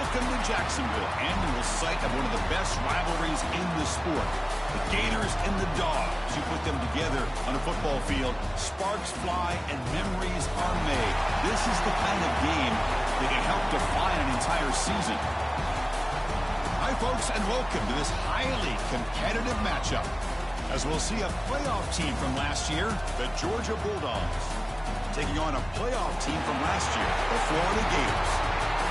Welcome to Jacksonville, annual site of one of the best rivalries in the sport. The Gators and the Dogs. You put them together on a football field, sparks fly and memories are made. This is the kind of game that can help define an entire season. Hi, folks, and welcome to this highly competitive matchup, as we'll see a playoff team from last year, the Georgia Bulldogs, taking on a playoff team from last year, the Florida Gators.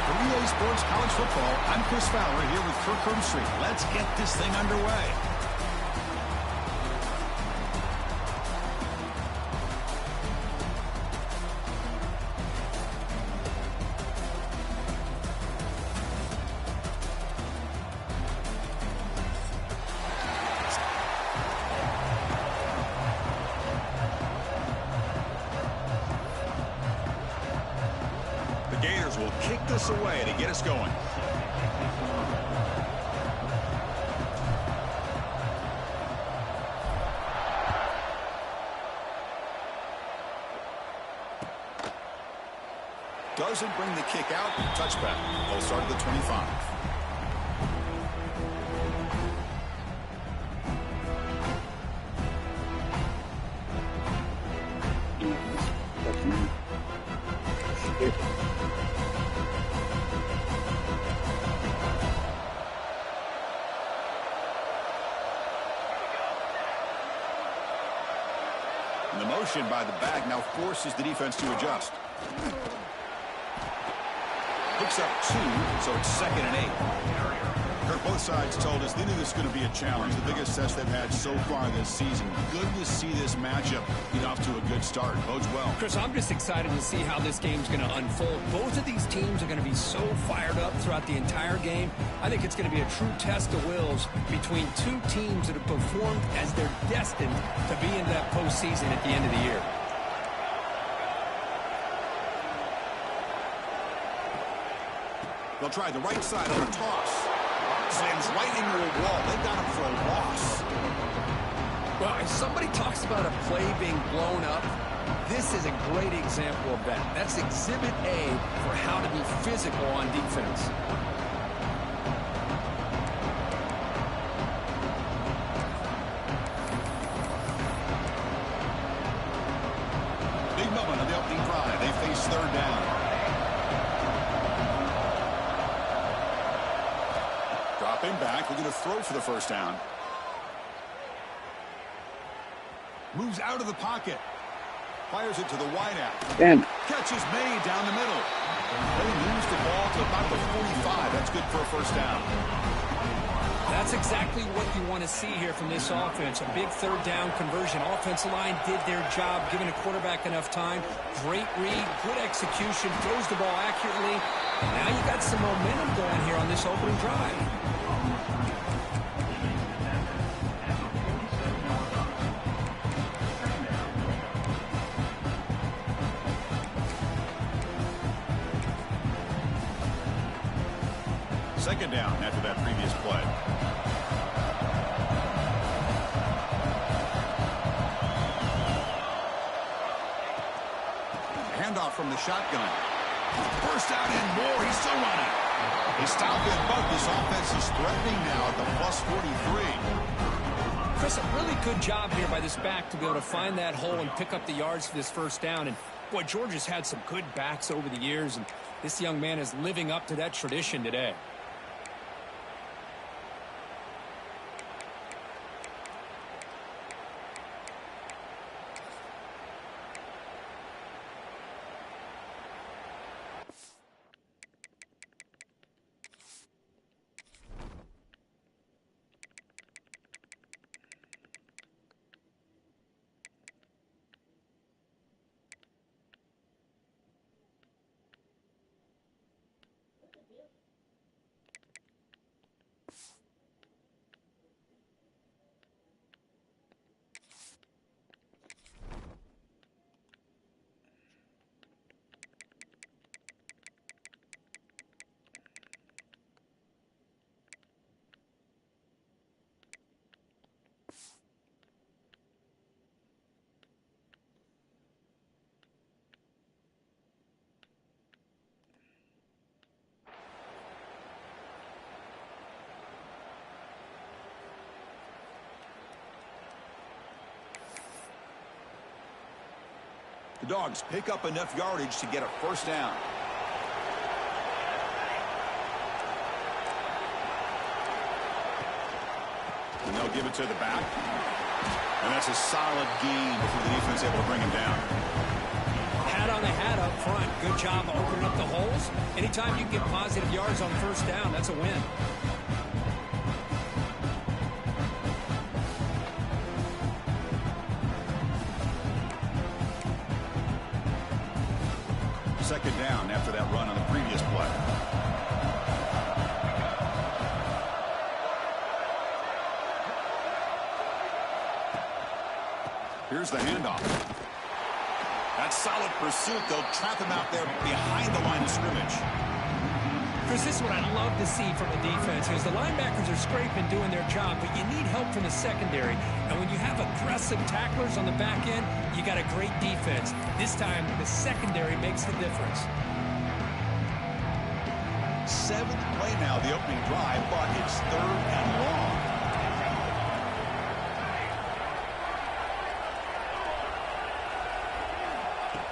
For EA Sports College Football, I'm Chris Fowler here with Kirk Hermstreet. Let's get this thing underway. Gators will kick this away to get us going. Doesn't bring the kick out. Touchback. They'll start at the 25. The motion by the back now forces the defense to adjust. Picks up 2, so it's 2nd and 8. Kirk, both sides told us they knew this was going to be a challenge, the biggest test they've had so far this season. Good to see this matchup get off to a good start. Bodes well. Chris, I'm just excited to see how this game's going to unfold. Both of these teams are going to be so fired up throughout the entire game. I think it's going to be a true test of wills between two teams that have performed as they're destined to be in that postseason at the end of the year. They'll try the right side on a toss. Slams right into a wall. They got him for a loss. Well, if somebody talks about a play being blown up, this is a great example of that. That's Exhibit A for how to be physical on defense. Big moment on the opening drive. They face 3rd down. Dropping back, looking to throw for the 1st down. Moves out of the pocket. Fires it to the wideout. Catch is made down the middle. They moves the ball to about the 45. That's good for a 1st down. That's exactly what you want to see here from this offense. A big 3rd down conversion. Offensive line did their job, giving the quarterback enough time. Great read, good execution, throws the ball accurately. And now you got some momentum going here on this opening drive. Second down after that previous play. Handoff from the shotgun. Burst out and more. He's still running. They stop it, but this offense is threatening now at the plus 43. Chris, a really good job here by this back to be able to find that hole and pick up the yards for this 1st down. And, boy, Georgia's had some good backs over the years, and this young man is living up to that tradition today. The Dogs pick up enough yardage to get a first down. And they'll give it to the back. And that's a solid gain before the defense able to bring him down. Hat on the hat up front. Good job opening up the holes. Anytime you get positive yards on first down, that's a win. Second down after that run on the previous play. Here's the handoff. That's solid pursuit. They'll trap him out there behind the line of scrimmage. Chris, this is what I'd love to see from the defense. Is the linebackers are scraping, doing their job, but you need help from the secondary. And when you have aggressive tacklers on the back end, you got a great defense. This time, the secondary makes the difference. Seventh play now, the opening drive, but it's third and long.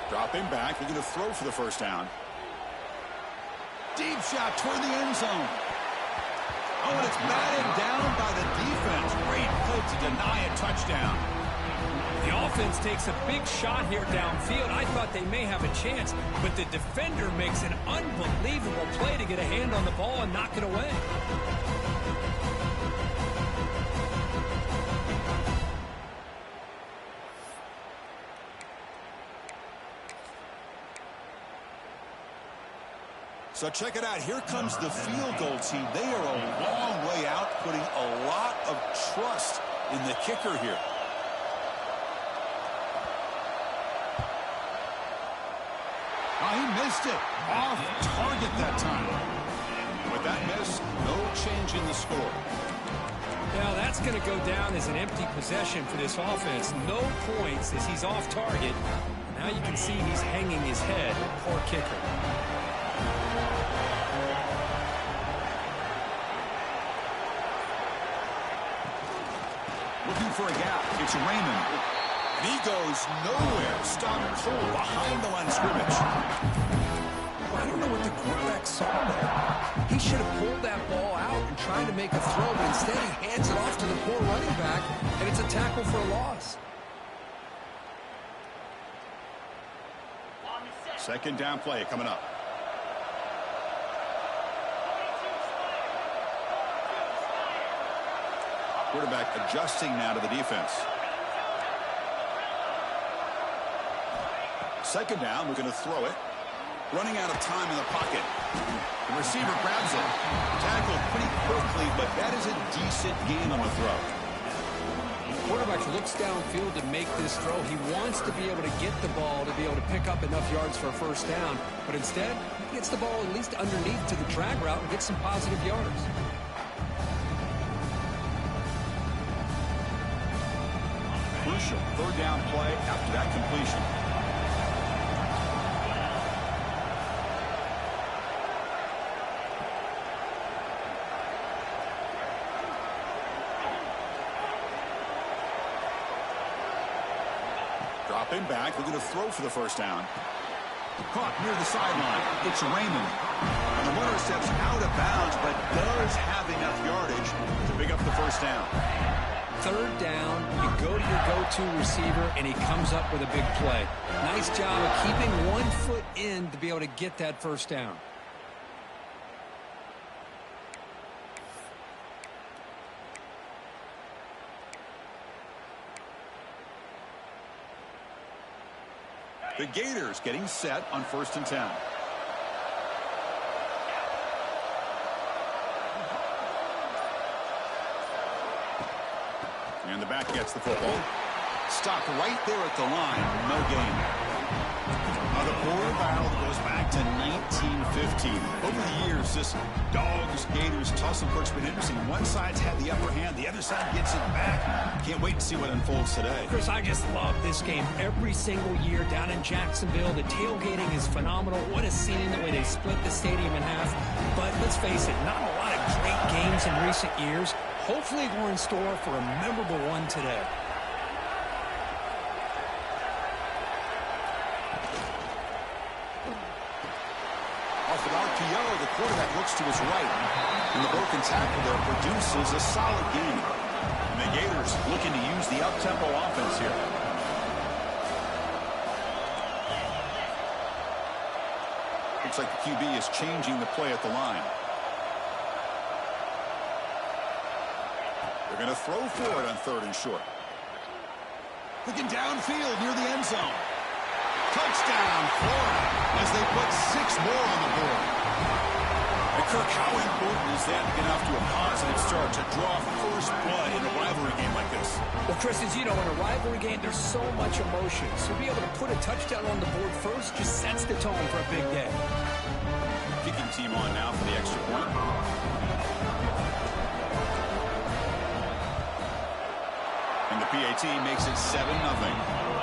Dropping back, we're going to throw for the first down. Deep shot toward the end zone. Oh, and it's batted down by the defense. Great play to deny a touchdown. The offense takes a big shot here downfield. I thought they may have a chance, but the defender makes an unbelievable play to get a hand on the ball and knock it away. So check it out. Here comes the field goal team. They are a long way out, putting a lot of trust in the kicker here. Oh, he missed it. Off target that time. With that miss, no change in the score. Now that's going to go down as an empty possession for this offense. No points as he's off target. Now you can see he's hanging his head. Poor kicker. Looking for a gap. It's Raymond. And he goes nowhere. Stopped cold behind the line of scrimmage. I don't know what the quarterback saw there. He should have pulled that ball out and tried to make a throw, but instead he hands it off to the poor running back, and it's a tackle for a loss. Second down play coming up. Quarterback adjusting now to the defense. Second down, we're going to throw it. Running out of time in the pocket. The receiver grabs it. Tackled pretty quickly, but that is a decent gain on the throw. Quarterback looks downfield to make this throw. He wants to be able to get the ball to be able to pick up enough yards for a first down, but instead, he gets the ball at least underneath to the drag route and gets some positive yards. Crucial third down play after that completion. Dropping back, we're going to throw for the first down. Caught near the sideline. It's Raymond. And the runner steps out of bounds, but does have enough yardage to pick up the first down. Third down, you go to your go-to receiver, and he comes up with a big play. Nice job of keeping 1 foot in to be able to get that first down. The Gators getting set on 1st and 10. And the back gets the football. Stopped right there at the line. No gain. The border battle goes back to 1915. Over the years, this Dogs-Gators tussle has been interesting. One side's had the upper hand. The other side gets it back. Can't wait to see what unfolds today. Chris, I just love this game every single year down in Jacksonville. The tailgating is phenomenal. What a scene, the way they split the stadium in half. But let's face it, not a lot of great games in recent years. Hopefully we're in store for a memorable one today. for the RPO. The quarterback looks to his right. And the broken tackle there produces a solid gain. And the Gators looking to use the up-tempo offense here. Looks like the QB is changing the play at the line. They're going to throw for it on 3rd and short. Looking downfield near the end zone. Touchdown, Florida, as they put 6 more on the board. And Kirk, how important is that to get off to a positive start to draw first blood in a rivalry game like this? Well, Chris, as you know, in a rivalry game, there's so much emotion. So to be able to put a touchdown on the board first just sets the tone for a big day. Kicking team on now for the extra point. And the PAT makes it 7-0.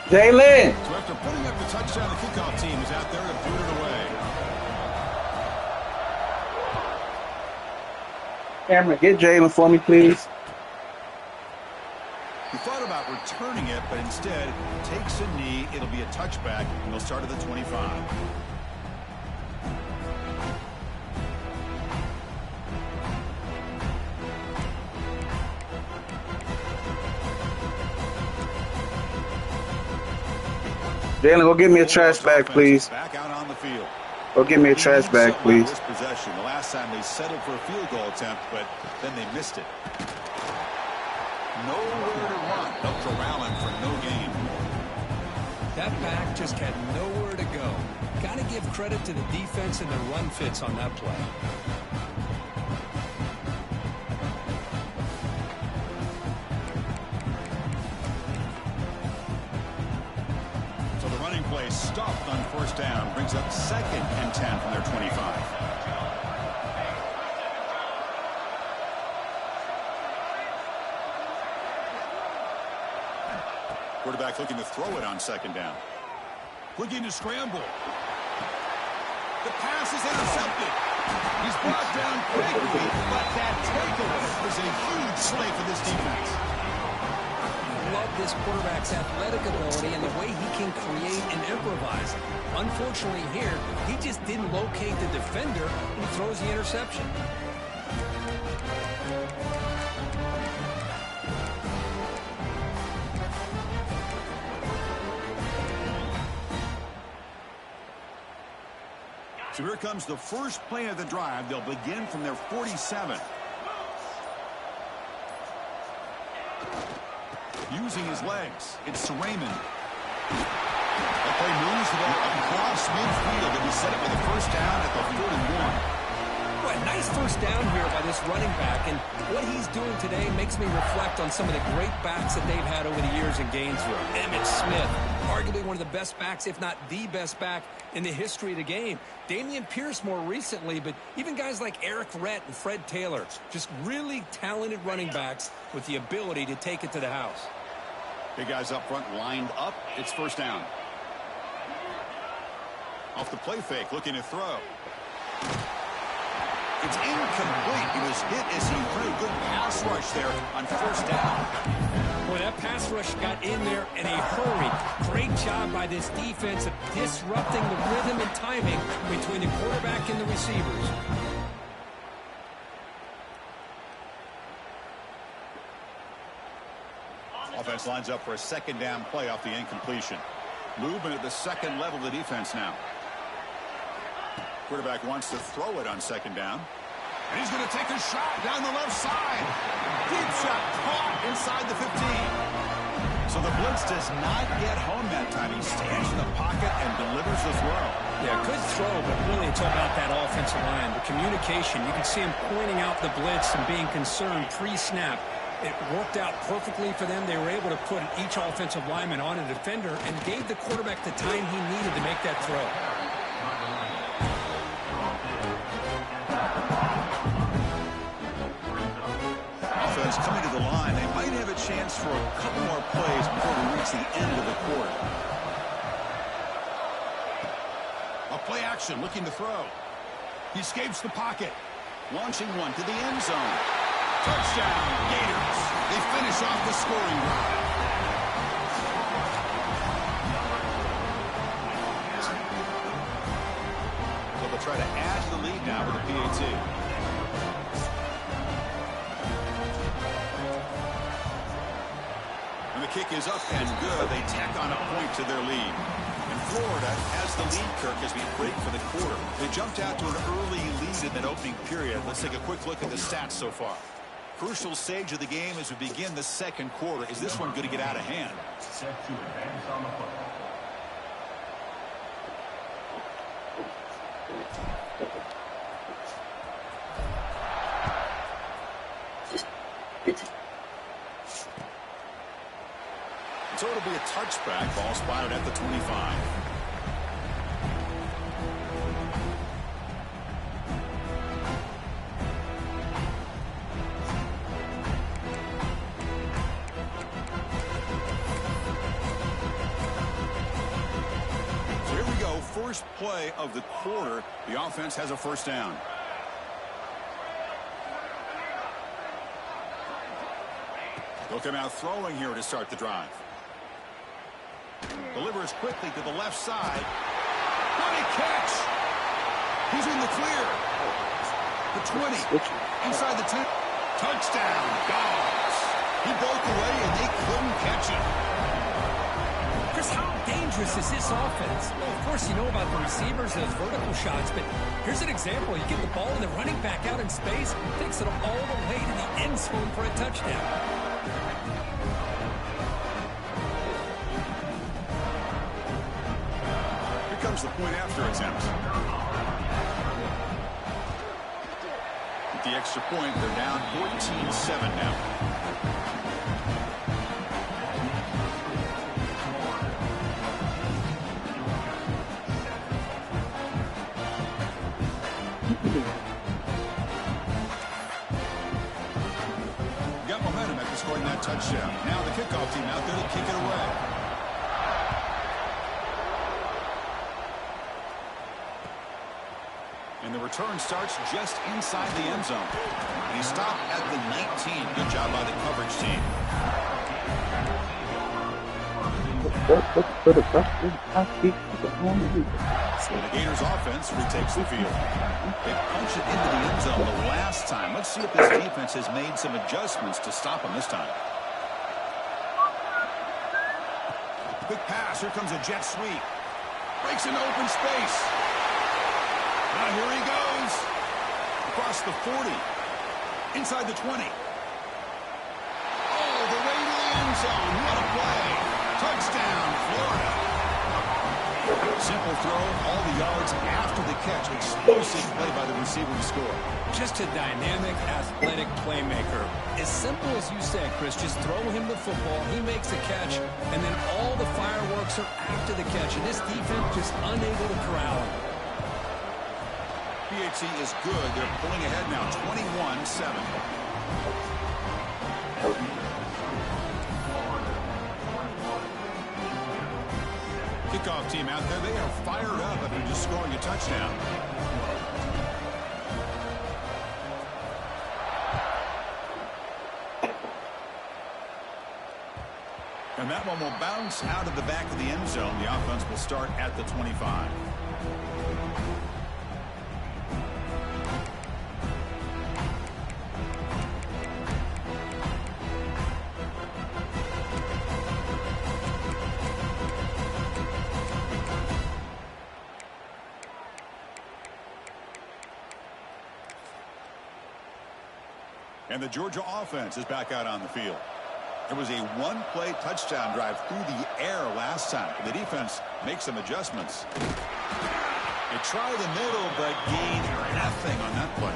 Jalen! So after putting up the touchdown, the kickoff team is out there to boot it away. Cameron, get Jalen for me, please. He thought about returning it, but instead takes a knee. It'll be a touchback, and they'll start at the 25. Jalen, go get me a trash bag, please. Back out on the field. Go get me a trash bag, please. This possession. The last time they settled for a field goal attempt, but then they missed it. Nowhere to run. They'll corral him for no gain. That back just had nowhere to go. Got to give credit to the defense and their run fits on that play. So the running play stopped on 1st down. Brings up 2nd and 10 from their 25. Quarterback looking to throw it on 2nd down. Looking to scramble. The pass is intercepted. He's brought down quickly, but that takeaway is a huge slay for this defense. Love this quarterback's athletic ability and the way he can create and improvise. Unfortunately here, he just didn't locate the defender and he throws the interception. So here comes the first play of the drive. They'll begin from their 47. Using his legs, it's to Raymond. That play moves the ball across midfield, and we set it with a 1st down at the 41. Well, nice 1st down here by this running back, and what he's doing today makes me reflect on some of the great backs that they've had over the years in Gainesville. Emmitt Smith, arguably one of the best backs, if not the best back in the history of the game. Damian Pierce more recently, but even guys like Eric Rhett and Fred Taylor, just really talented running backs with the ability to take it to the house. Big guys up front lined up. It's 1st down. Off the play fake, looking to throw. It's incomplete. He was hit as he threw. Good pass rush there on 1st down. Boy, that pass rush got in there in a hurry. Great job by this defense of disrupting the rhythm and timing between the quarterback and the receivers. Offense lines up for a 2nd down play off the incompletion. Movement at the 2nd level of the defense now. Quarterback wants to throw it on 2nd down. And he's going to take a shot down the left side. Deep shot caught inside the 15. So the blitz does not get home that time. He stands in the pocket and delivers the throw. Yeah, good throw, but really it's all about that offensive line. The communication, you can see him pointing out the blitz and being concerned pre-snap. It worked out perfectly for them. They were able to put each offensive lineman on a defender and gave the quarterback the time he needed to make that throw. Offense coming to the line. They might have a chance for a couple more plays before we reach the end of the quarter. A Play action, looking to throw. He escapes the pocket. Launching one to the end zone. Touchdown, Gators. They finish off the scoring drive. So they'll try to add to the lead now with a PAT. And the kick is up and good. They tack on a point to their lead. And Florida has the lead, Kirk, as we break for the quarter. They jumped out to an early lead in that opening period. Let's take a quick look at the stats so far. Crucial stage of the game as we begin the second quarter. Is this one going to get out of hand? Set to advance on the football. So it'll be a touchback. Ball spotted at the 25. So here we go. First play of the quarter. The offense has a first down. They'll come out throwing here to start the drive. Delivers quickly to the left side. What a catch! He's in the clear. The 20. Inside the 10. Touchdown, Dogs. He broke away and they couldn't catch him. Chris, how dangerous is this offense? Well, of course, you know about the receivers, those vertical shots, but here's an example. You get the ball and the running back out in space, takes it all the way to the end zone for a touchdown. Comes the point after attempt. With the extra point, they're down 14-7 now. Got momentum after scoring that touchdown. Now the kickoff team out there to kick it away. And the return starts just inside the end zone. And he stopped at the 19. Good job by the coverage team. So the Gators offense retakes the field. They punch it into the end zone the last time. Let's see if this defense has made some adjustments to stop them this time. Quick pass. Here comes a jet sweep. Breaks into open space. Now here he goes. Across the 40. Inside the 20. All the way to the end zone. What a play. Touchdown, Florida. Simple throw. All the yards after the catch. Explosive play by the receiver to score. Just a dynamic, athletic playmaker. As simple as you said, Chris, just throw him the football. He makes the catch, and then all the fireworks are after the catch. And this defense just unable to corral him. PAT is good. They're pulling ahead now, 21-7. Kickoff team out there. They are fired up after just scoring a touchdown. And that one will bounce out of the back of the end zone. The offense will start at the 25. And the Georgia offense is back out on the field. It was a one-play touchdown drive through the air last time. The defense makes some adjustments. They try the middle, but gain nothing on that play.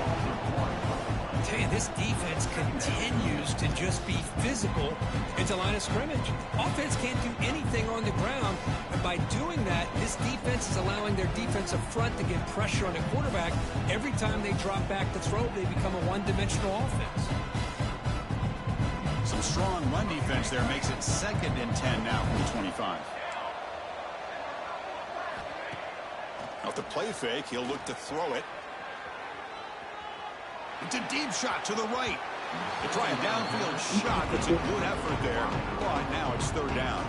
I tell you, this defense continues to just be physical into line of scrimmage. Offense can't do anything on the ground, and by doing that, this defense is allowing their defensive front to get pressure on the quarterback. Every time they drop back to throw, they become a one-dimensional offense. Some strong run defense there makes it 2nd and 10 now from the 25. Off the play fake, he'll look to throw it. It's a deep shot to the right. They try a downfield shot. That's a good effort there. But now it's third down.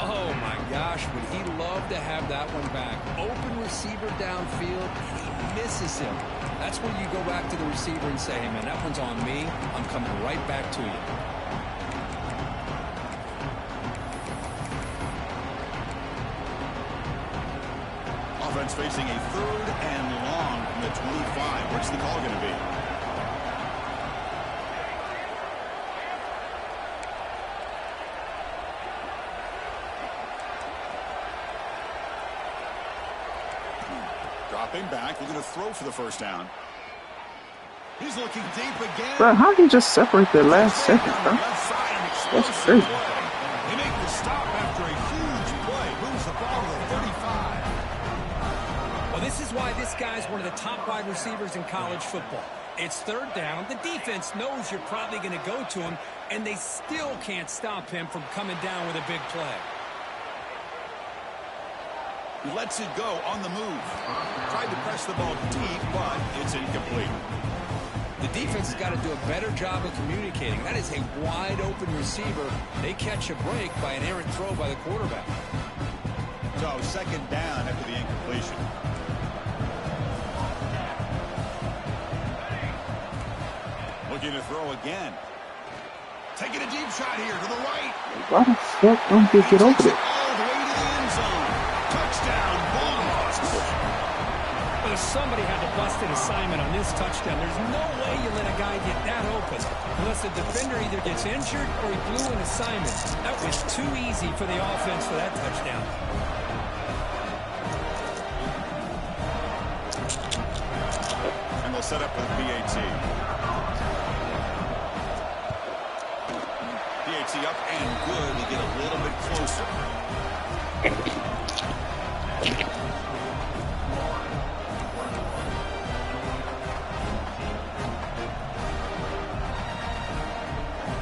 Oh, my gosh, would he love to have that one back. Open receiver downfield, and he misses him. That's when you go back to the receiver and say, hey, man, that one's on me. I'm coming right back to you. Offense facing a third and long from the 25. What's the call going to be? Dropping back, looking to throw for the first down. He's looking deep again. Bro, how he just separate the last second, bro? That's crazy. They make the stop after a huge play. Moves the ball to the 35. Well, this is why this guy's one of the top wide receivers in college football. It's third down. The defense knows you're probably going to go to him, and they still can't stop him from coming down with a big play. He lets it go on the move. Tried to press the ball deep, but it's incomplete. The defense has got to do a better job of communicating. That is a wide-open receiver. They catch a break by an errant throw by the quarterback. So second down after the incompletion. Looking to throw again. Taking a deep shot here to the right. Why the fuck don't you get over Takes it it? all the way to the end zone. Touchdown, Bulldogs. Well, somebody had to bust an assignment on this touchdown. There's no way you let a guy get that open unless the defender either gets injured or he blew an assignment. That was too easy for the offense for that touchdown. And they'll set up with PAT. PAT up and good. We get a little bit closer.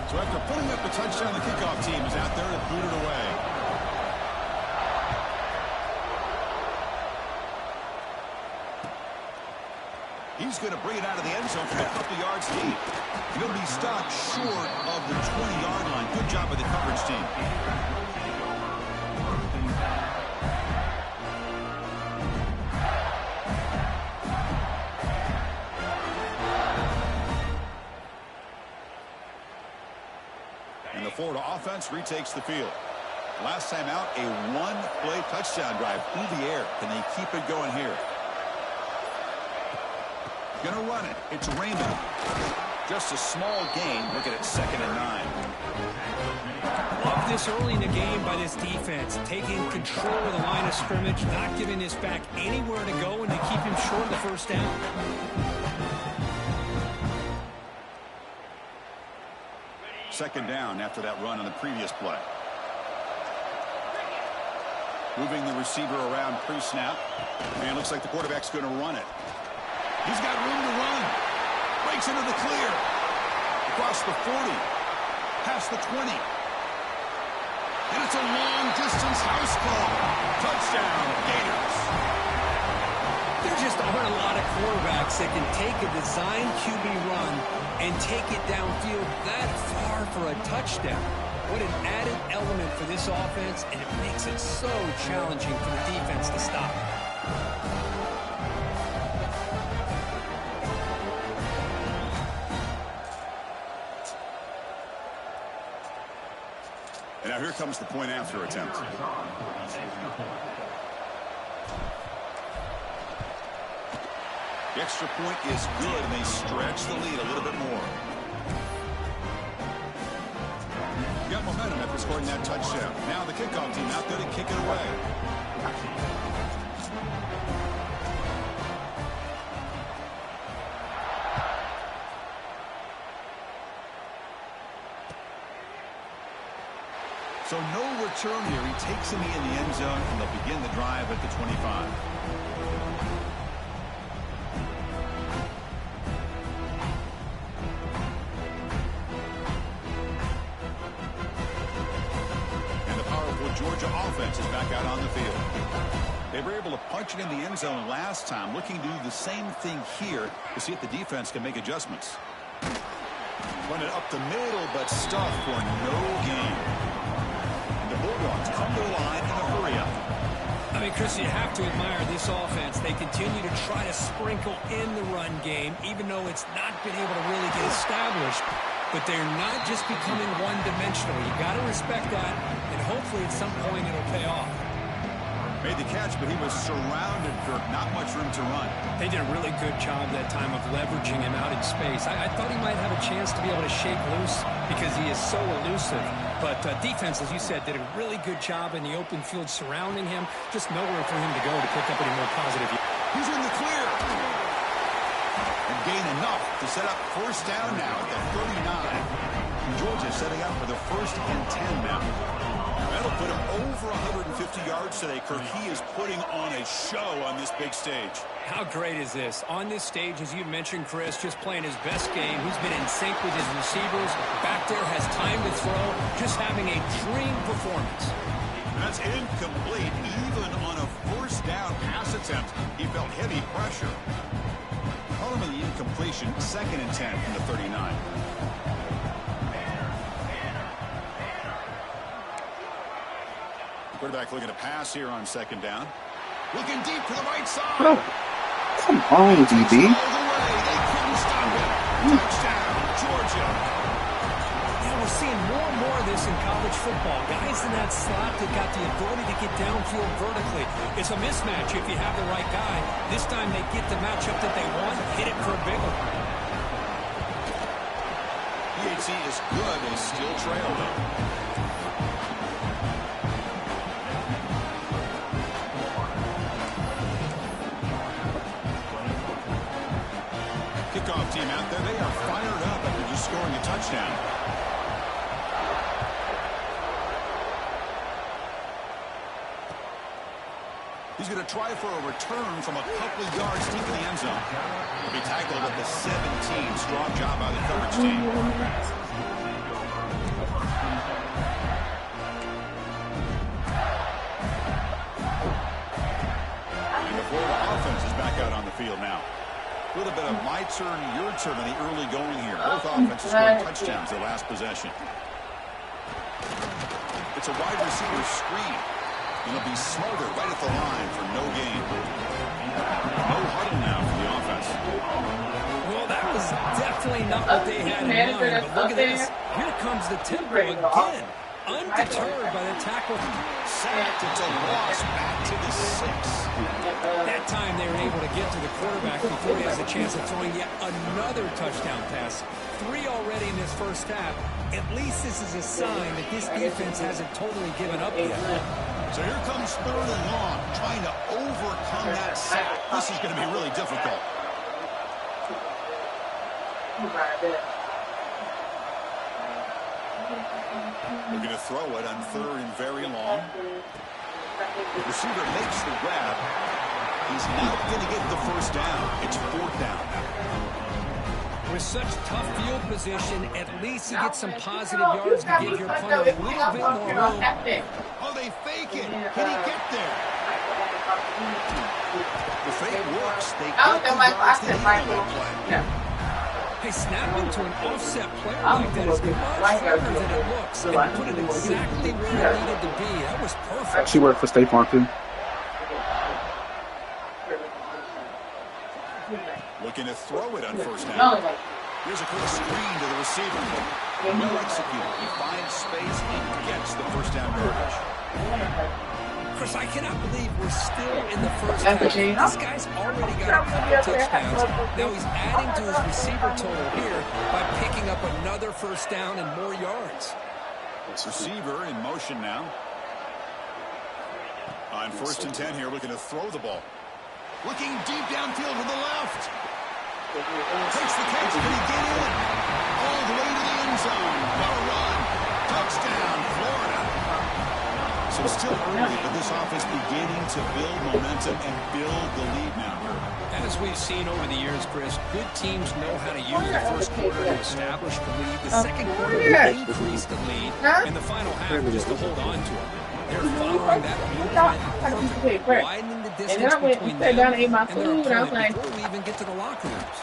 So after putting up the touchdown, the kickoff team is out there to boot it away. He's going to bring it out of the end zone from a couple yards deep. He'll be stopped short of the 20-yard line. Good job by the coverage team. And the Florida offense retakes the field. Last time out, a one-play touchdown drive through the air. Can they keep it going here? Gonna run it. It's Raymond. Just a small gain. Looking at 2nd and 9. Love this early in the game by this defense. Taking control of the line of scrimmage, not giving this back anywhere to go, and to keep him short of the first down. Second down after that run on the previous play. Moving the receiver around pre-snap. And looks like the quarterback's going to run it. He's got room to run. Breaks into the clear. Across the 40. Past the 20. And it's a long-distance house call. Touchdown, Gators. There just aren't a lot of quarterbacks that can take a design QB run and take it downfield that far for a touchdown. What an added element for this offense, and it makes it so challenging for the defense to stop. And now here comes the point after attempt. The extra point is good, and they stretch the lead a little bit more. Got momentum after scoring that touchdown. Now the kickoff team out there to kick it away. So no return here. He takes him in the end zone, and they'll begin the drive at the 25. And the powerful Georgia offense is back out on the field. They were able to punch it in the end zone last time, looking to do the same thing here to see if the defense can make adjustments. Run it up the middle, but stuffed for no gain. And the Bulldogs come to the line in a hurry-up. I mean, Chris, you have to admire this offense. They continue to try to sprinkle in the run game, even though it's not been able to really get established. But they're not just becoming one-dimensional. You got to respect that, and hopefully at some point it'll pay off. Made the catch, but he was surrounded, Kirk. Not much room to run. They did a really good job that time of leveraging him out in space. I thought he might have a chance to be able to shake loose because he is so elusive. But defense, as you said, did a really good job in the open field surrounding him. Just nowhere for him to go to pick up any more positive. He's in the clear. And gain enough to set up first down now at the 39. Georgia setting up for the 1st and 10 now. That'll put him over 150 yards today, Kirk. He is putting on a show on this big stage. How great is this? On this stage, as you mentioned, Chris, just playing his best game. He's been in sync with his receivers. Back there, has time to throw. Just having a dream performance. That's incomplete. Even on a first down pass attempt, he felt heavy pressure. Call him in the incompletion. 2nd and 10 from the 39. Quarterback looking to pass here on 2nd down. Looking deep to the right side. Oh, come on, DB. They couldn't stop it. Touchdown, Georgia. Yeah, we're seeing more and more of this in college football. Guys in that slot that got the ability to get downfield vertically. It's a mismatch if you have the right guy. This time they get the matchup that they want, hit it for a big one. PHC is good. They still trail, though. Kickoff team out there. They are fired up after just scoring a touchdown. He's going to try for a return from a couple of yards deep in the end zone. He'll be tackled at the 17. Strong job by the coverage team. And the Florida offense is back out on the field now. A little bit of my turn, your turn in the early going here. Both offenses scoring touchdowns their last possession. It's a wide receiver screen. It'll be smarter right at the line for no gain. No huddle now for the offense. Well, that was definitely not what they had in mind. But look at this. Here comes the tempo again. Undeterred by the tackle. Sacked. It's a loss back to the 6. That time they were able to get to the quarterback before he has a chance of throwing yet another touchdown pass. 3 already in this first half. At least this is a sign that this defense hasn't totally given up yet. So here comes 3rd and long, trying to overcome that sack. This is going to be really difficult. Looking to throw it on 3rd and very long. Receiver makes the grab. He's not going to get the first down. It's 4th down. With such tough field position, at least you get some positive yards to give your punter a little bit more room. Oh, they fake it. Can he get there? The fake works. They get the yards they need on that play. Hey, snapping to an offset player like that is much harder than it looks. And put it exactly where it needed to be. That was perfect. She worked for State Farm, too. Looking to throw it on 1st down. Here's a quick screen to the receiver. Well executed. He finds space and gets the first down yardage. Chris, I cannot believe we're still in the first half. This guy's already got a couple touchdowns. Now he's adding to his receiver total here by picking up another first down and more yards. Receiver in motion now. On 1st and 10 here, looking to throw the ball. Looking deep downfield to the left. Takes the catch. Can he get in? All the way to the end zone. What a run. Touchdown, Florida. So still early, but this offense beginning to build momentum and build the lead now. As we've seen over the years, Chris, good teams know how to use the first quarter to establish the lead, the second quarter to increase the lead, and the final half just to hold on to it. They're following that blueprint perfectly, widening the distance between them and their opponent before we even get to the locker rooms.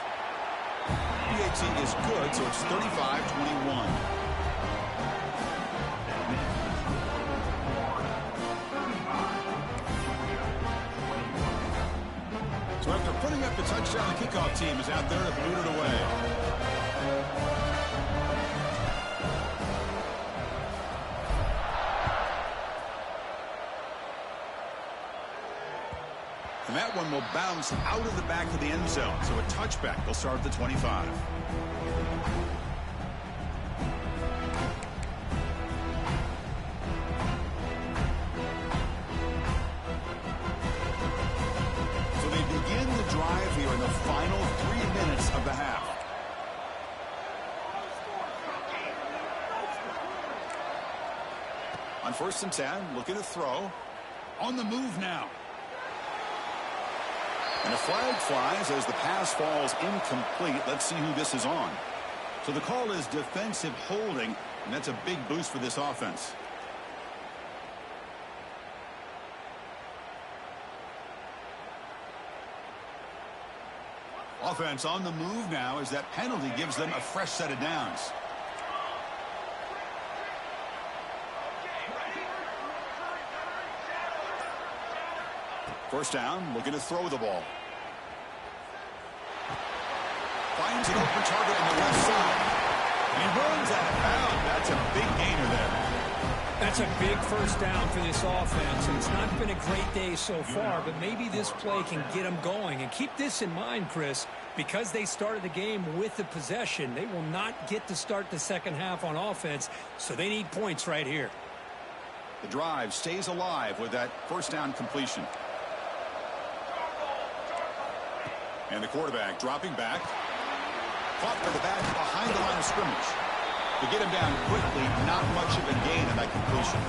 PAT is good, so it's 35-21. So after putting up the touchdown, the kickoff team is out there to boot it away. And that one will bounce out of the back of the end zone. So a touchback will start at the 25. So they begin the drive here in the final 3 minutes of the half. On 1st and 10, looking to throw. On the move now. And a flag flies as the pass falls incomplete. Let's see who this is on. So the call is defensive holding, and that's a big boost for this offense. Offense on the move now as that penalty gives them a fresh set of downs. First down, looking to throw the ball. Finds an open target on the left side. And he runs out of bounds. That's a big gainer there. That's a big first down for this offense, and it's not been a great day so far, but maybe this play can get them going. And keep this in mind, Chris, because they started the game with the possession, they will not get to start the second half on offense, so they need points right here. The drive stays alive with that first down completion. And the quarterback dropping back. Caught by the back behind the line of scrimmage. To get him down quickly, not much of a gain on that completion.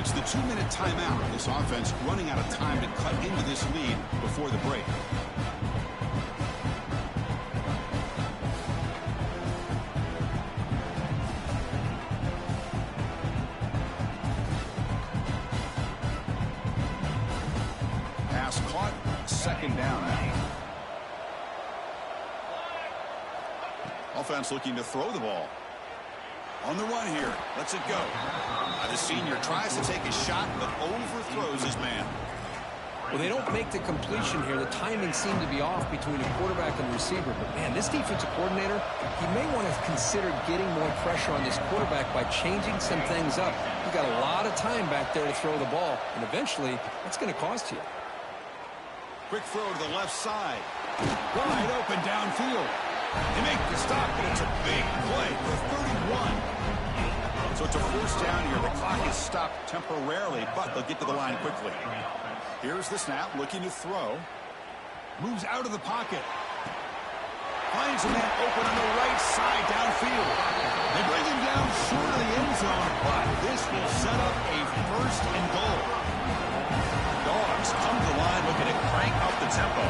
It's the 2-minute timeout. This offense running out of time to cut into this lead before the break. Pass caught, second down now. Offense looking to throw the ball. On the run here. Lets it go. The senior tries to take a shot, but overthrows his man. Well, they don't make the completion here. The timing seemed to be off between the quarterback and the receiver. But, man, this defensive coordinator, he may want to consider getting more pressure on this quarterback by changing some things up. You've got a lot of time back there to throw the ball, and eventually that's going to cost you. Quick throw to the left side. Wide open downfield. They make the stop, but it's a big play for 31. So it's a first down here. The clock is stopped temporarily, but they'll get to the line quickly. Here's the snap, looking to throw. Moves out of the pocket. Finds a man open on the right side downfield. They bring him down short of the end zone, but this will set up a first and goal. Dogs come to the line looking to crank up the tempo.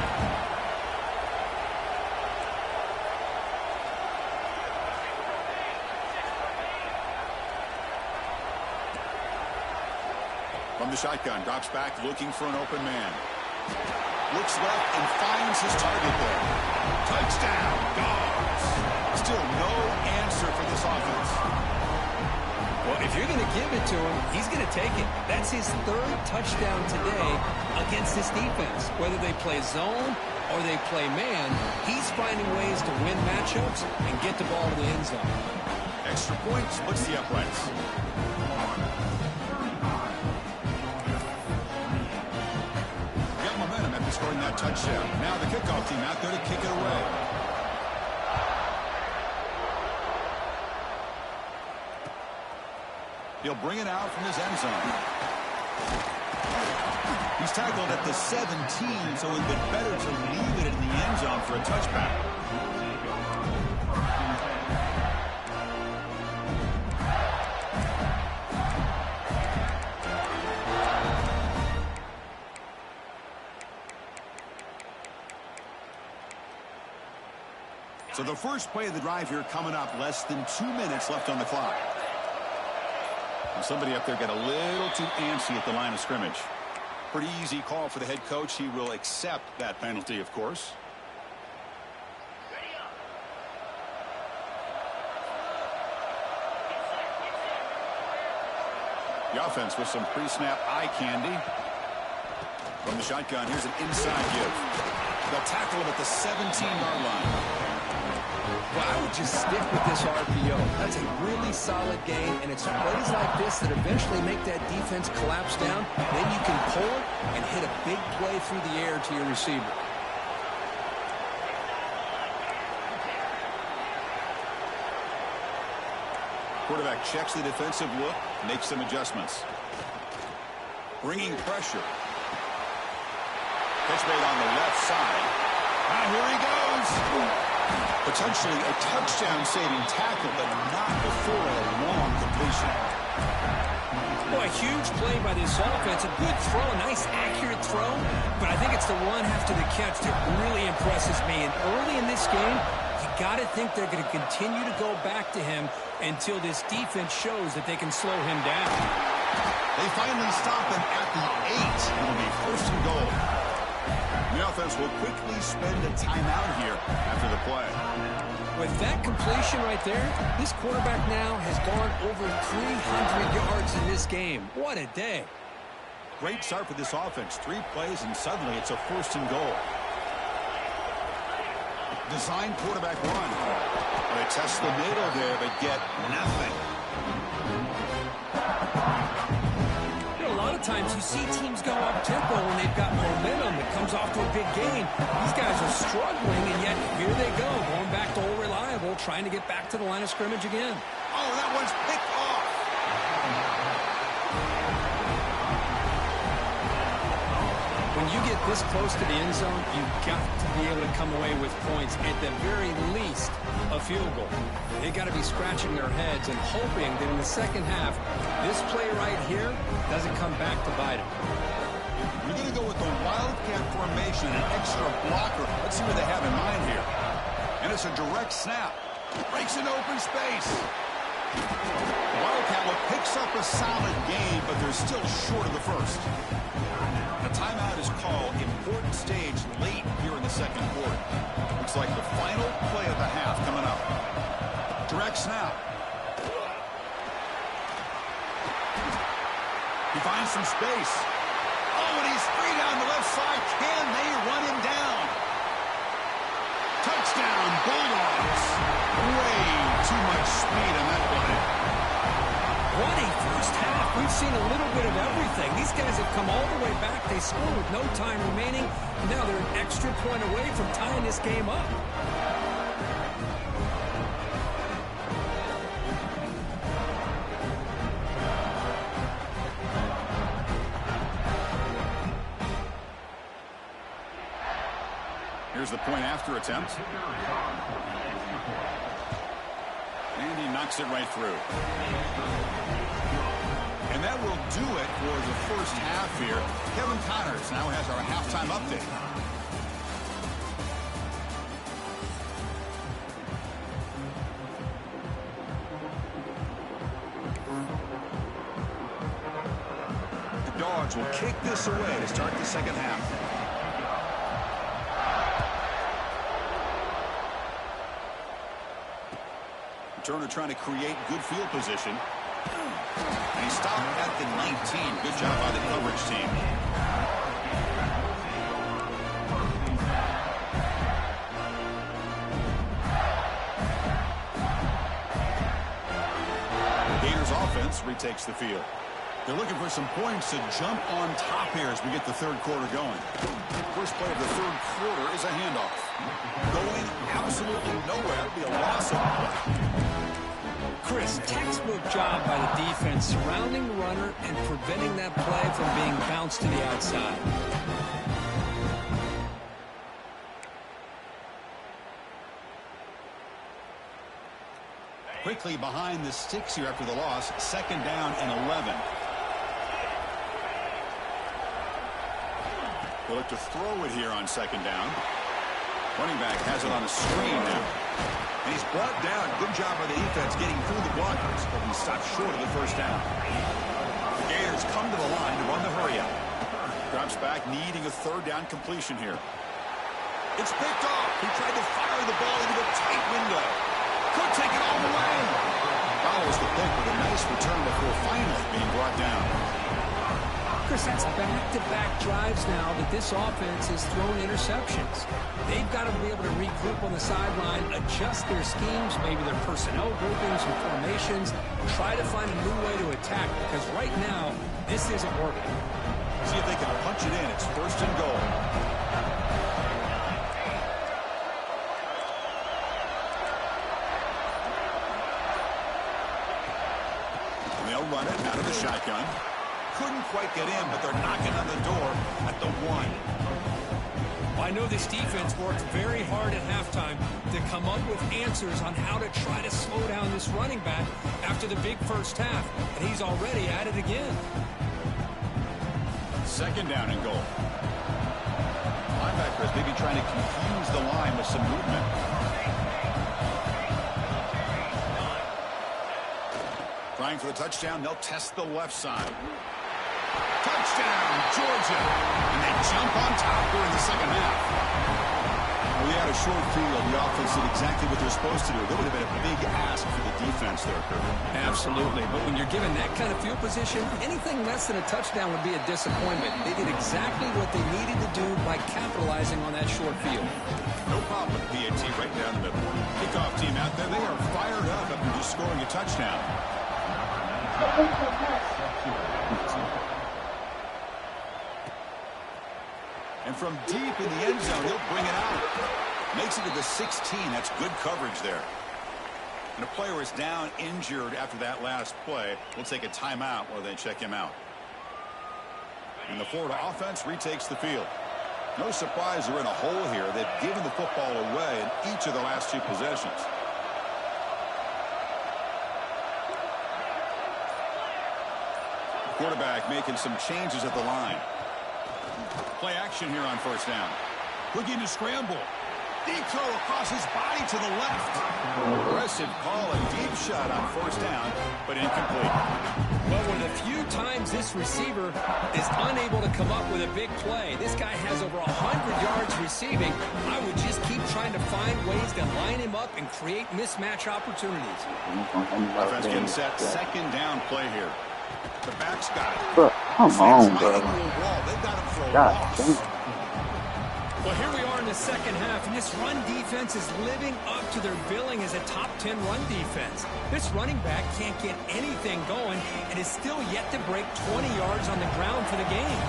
From the shotgun, drops back, looking for an open man. Looks left and finds his target there. Touchdown, Dogs. Still no answer for this offense. Well, if you're going to give it to him, he's going to take it. That's his third touchdown today against this defense. Whether they play zone or they play man, he's finding ways to win matchups and get the ball to the end zone. Extra point splits the uprights. After scoring that touchdown. Now the kickoff team out there to kick it away. He'll bring it out from his end zone. He's tackled at the 17, so it would have been better to leave it in the end zone for a touchback. So the first play of the drive here coming up, less than 2 minutes left on the clock. Somebody up there got a little too antsy at the line of scrimmage. Pretty easy call for the head coach. He will accept that penalty, of course. The offense with some pre-snap eye candy. From the shotgun, here's an inside give. They'll tackle him at the 17-yard line. Well, I would just stick with this RPO. That's a really solid game, and it's plays like this that eventually make that defense collapse down. Then you can pull it and hit a big play through the air to your receiver. Quarterback checks the defensive look, makes some adjustments. Bringing pressure. Pitch made on the left side. And here he goes. Potentially a touchdown-saving tackle, but not before a long completion. Boy, a huge play by this offense. A good throw, a nice accurate throw. But I think it's the run after the catch that really impresses me. And early in this game, you got to think they're going to continue to go back to him until this defense shows that they can slow him down. They finally stop him at the 8. It'll be first and goal. The offense will quickly spend a timeout here after the play. With that completion right there, this quarterback now has gone over 300 yards in this game. What a day. Great start for this offense. 3 plays, and suddenly it's a first and goal. Design quarterback run. They test the middle there, but get nothing. A lot of times you see teams go up-tempo when they've got momentum that comes off to a big game. These guys are struggling, and yet here they go, going back to old reliable, trying to get back to the line of scrimmage again. Oh, that one's picked off. When you get this close to the end zone, you've got to be able to come away with points, at the very least a field goal. They got to be scratching their heads and hoping that in the second half, this play right here doesn't come back to bite them. We're going to go with the wildcat formation, an extra blocker. Let's see what they have in mind here. And it's a direct snap. Breaks into open space. Wildcat look picks up a solid game, but they're still short of the first. A timeout is called. Important stage late here in the second quarter. Looks like the final play of the half coming up. Direct snap. He finds some space. Oh, and he's free down the left side. Can they run him down? Touchdown, Bulldogs. Way too much speed on that play. What a first half. We've seen a little bit of everything. These guys have come all the way back. They scored with no time remaining. Now they're an extra point away from tying this game up. Here's the point after attempt. And he knocks it right through. And that will do it for the first half here. Kevin Connors now has our halftime update. The Dogs will kick this away to start the second half. Turner trying to create good field position. And he stopped at the 19. Good job by the coverage team. Gators offense retakes the field. They're looking for some points to jump on top here as we get the third quarter going. First play of the third quarter is a handoff. Going absolutely nowhere. It'll be a loss of play. Chris, textbook job by the defense surrounding the runner and preventing that play from being bounced to the outside. Quickly behind the sticks here after the loss. Second down and 11. They'll look to throw it here on second down. Running back has it on a screen now. And he's brought down. Good job by the defense getting through the blockers, but he stopped short of the first down. The Gators come to the line to run the hurry up. Drops back, needing a third down completion here. It's picked off. He tried to fire the ball into a tight window. Could take it all the way. Follows the pick with a nice return before finally being brought down. Chris, that's back-to-back drives now that this offense has thrown interceptions. They've got to be able to regroup on the sideline, adjust their schemes, maybe their personnel groupings and formations, try to find a new way to attack, because right now, this isn't working. See if they can punch it in. It's first and goal. And they'll run it out of the shotgun. Couldn't quite get in, but they're knocking on the door at the 1. Well, I know this defense worked very hard at halftime to come up with answers on how to try to slow down this running back after the big first half, and he's already at it again. Second down and goal. Linebackers maybe trying to confuse the line with some movement. Trying for the touchdown, they'll test the left side. Touchdown, Georgia. And they jump on top here in the second half. Well, we had a short field. The offense did exactly what they're supposed to do. That would have been a big ask for the defense there, Kirk. Absolutely. But when you're given that kind of field position, anything less than a touchdown would be a disappointment. They did exactly what they needed to do by capitalizing on that short field. No problem with PAT right down the middle. Kickoff team out there. They are fired up after just scoring a touchdown. And from deep in the end zone, he'll bring it out. Makes it to the 16. That's good coverage there. And a player is down injured after that last play. We'll take a timeout while they check him out. And the Florida offense retakes the field. No surprise they're in a hole here. They've given the football away in each of the last 2 possessions. Quarterback making some changes at the line. Play action here on first down. Looking to scramble. Deep throw across his body to the left. Aggressive call and deep shot on first down, but incomplete. Well, one of the few times this receiver is unable to come up with a big play. This guy has over 100 yards receiving. I would just keep trying to find ways to line him up and create mismatch opportunities. Offense getting set. Second down play here. The back's got it. Bro, come on, bro. They've got him for a God, loss. Well, here we are in the second half, and this run defense is living up to their billing as a top 10 run defense. This running back can't get anything going and is still yet to break 20 yards on the ground for the game.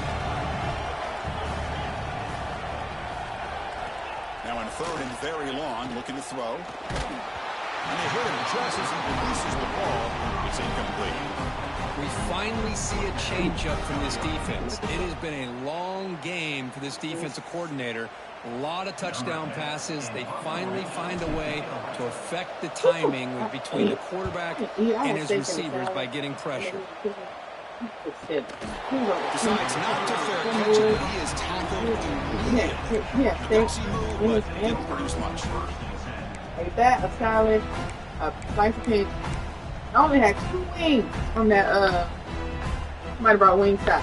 Now in third and very long, looking to throw. And they hit him just as he releases the ball. It's incomplete. We finally see a changeup from this defense. It has been a long game for this defensive coordinator. A lot of touchdown passes. They finally find a way to affect the timing between the quarterback and his receivers by getting pressure. Decides not to fair catch it, but he is tackled immediately. A gutsy move, but didn't produce much. Like that, a salad, a slice of pig. I only had 2 wings from that, somebody brought Ncaa.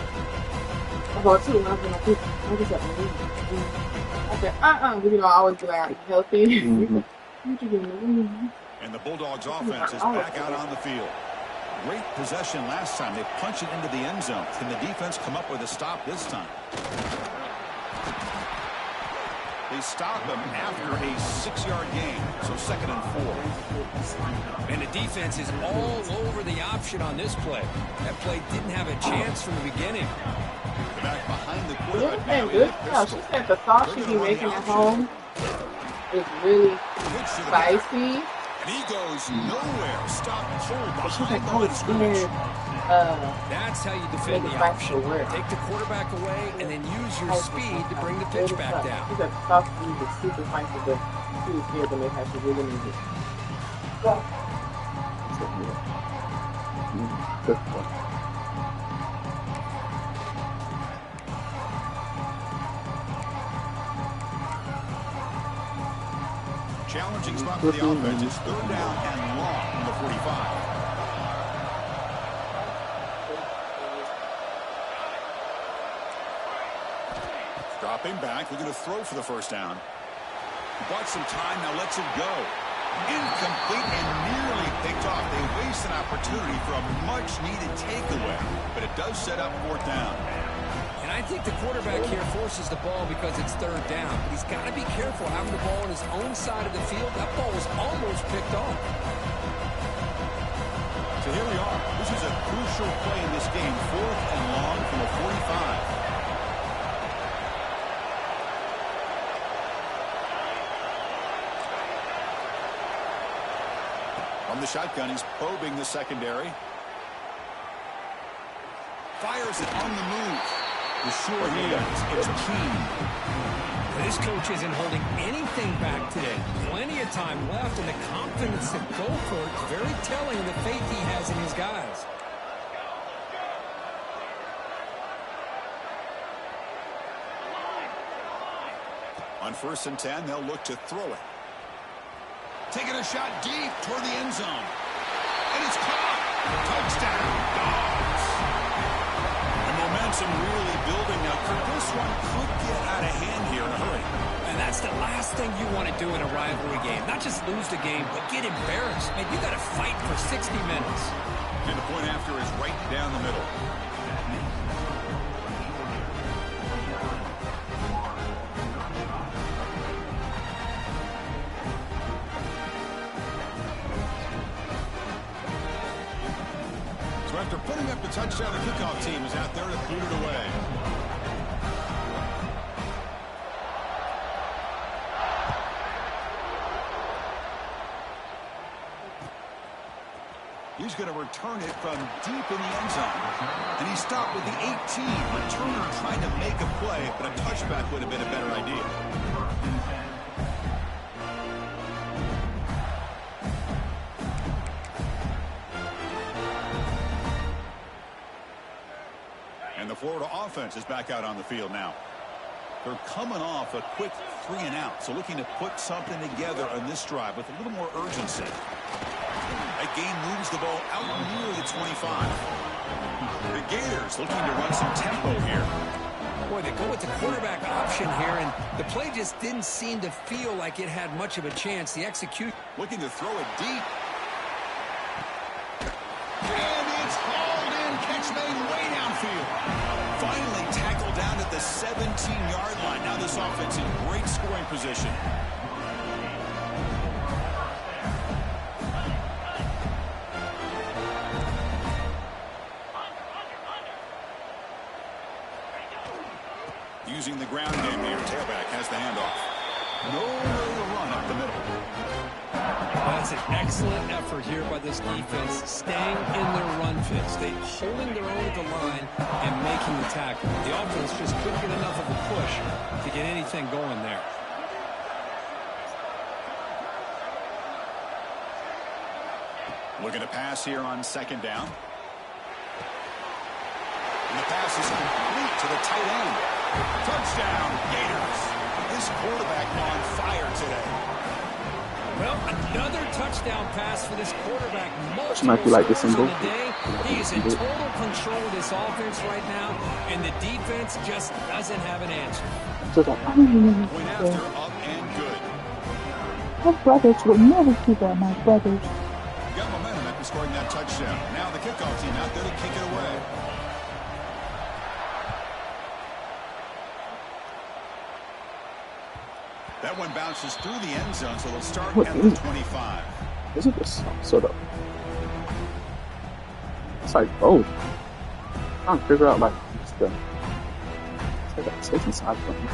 I bought 2 and I was like, I just got wings. I said, but you know, I always be like, healthy. And the Bulldogs offense is back out on the field. Great possession last time. They punch it into the end zone. Can the defense come up with a stop this time? They stop him after a 6-yard gain, so 2nd and 4. And the defense is all over the option on this play. That play didn't have a chance from the beginning. The back behind the It's quarterback. been good. No, she said the sauce she be making at home is really spicy. And he goes nowhere. Stop cold But she's like, behind the oh, line of it's scrimmage. good. That's how you defend the option. Take the quarterback away and then use your speed to bring the pitch back down. She said the sauce is super spicy, but she was scared to make her she really needed it. Good one. Challenging Staging spot for the offense. It's third down and long from the 45. Dropping back, looking to throw for the first down. He bought some time, now lets it go. Incomplete and nearly picked off. They waste an opportunity for a much-needed takeaway, but it does set up fourth down. And I think the quarterback here forces the ball because it's third down. But he's got to be careful having the ball on his own side of the field. That ball was almost picked off. So here we are. This is a crucial play in this game. Fourth and long from the 45. From the shotgun, he's probing the secondary. Fires it on the move. The short hands, it's keen. This coach isn't holding anything back today. Plenty of time left, and the confidence to go for it is very telling of the faith he has in his guys. On 1st and 10, they'll look to throw it. Taking a shot deep toward the end zone. And it's caught. Touchdown, Dogs. The momentum really building now. This one could get out of hand here in a hurry. And that's the last thing you want to do in a rivalry game. Not just lose the game, but get embarrassed. Man, you got to fight for 60 minutes. And the point after is right down the middle. After putting up the touchdown, the kickoff team is out there to boot it away. He's going to return it from deep in the end zone. And he stopped with the 18. Returner trying to make a play, but a touchback would have been a better idea. And the Florida offense is back out on the field now. They're coming off a quick 3 and out, so looking to put something together on this drive with a little more urgency. That game moves the ball out near the 25. The Gators looking to run some tempo here. Boy, they go with the quarterback option here, and the play just didn't seem to feel like it had much of a chance. The execution. Looking to throw it deep. And it's hauled in. Catch made way downfield. Finally tackled down at the 17-yard line. Now this offense in great scoring position. Using the ground game here. Tailback has the handoff. No run up the middle. That's an excellent effort here by this defense, staying in their run fits. They holding their own at the line and making the tackle. The offense just couldn't get enough of a push to get anything going there. Looking to pass here on 2nd down. And the pass is complete to the tight end. Touchdown, Gators. This quarterback on fire today. Well, another touchdown pass for this quarterback. Might be like this Multiple symbol. scores on the day. He is in total control of this offense right now, and the defense just doesn't have an answer. So that Point after, up and good. my brothers would never do that, my brothers. Got momentum after scoring that touchdown. Now the kickoff team out there to kick it away. That one bounces through the end zone, so they'll start at the 25. Isn't this sort of? It's like both. I'm trying to figure out like what's the. It's like a taking side from me.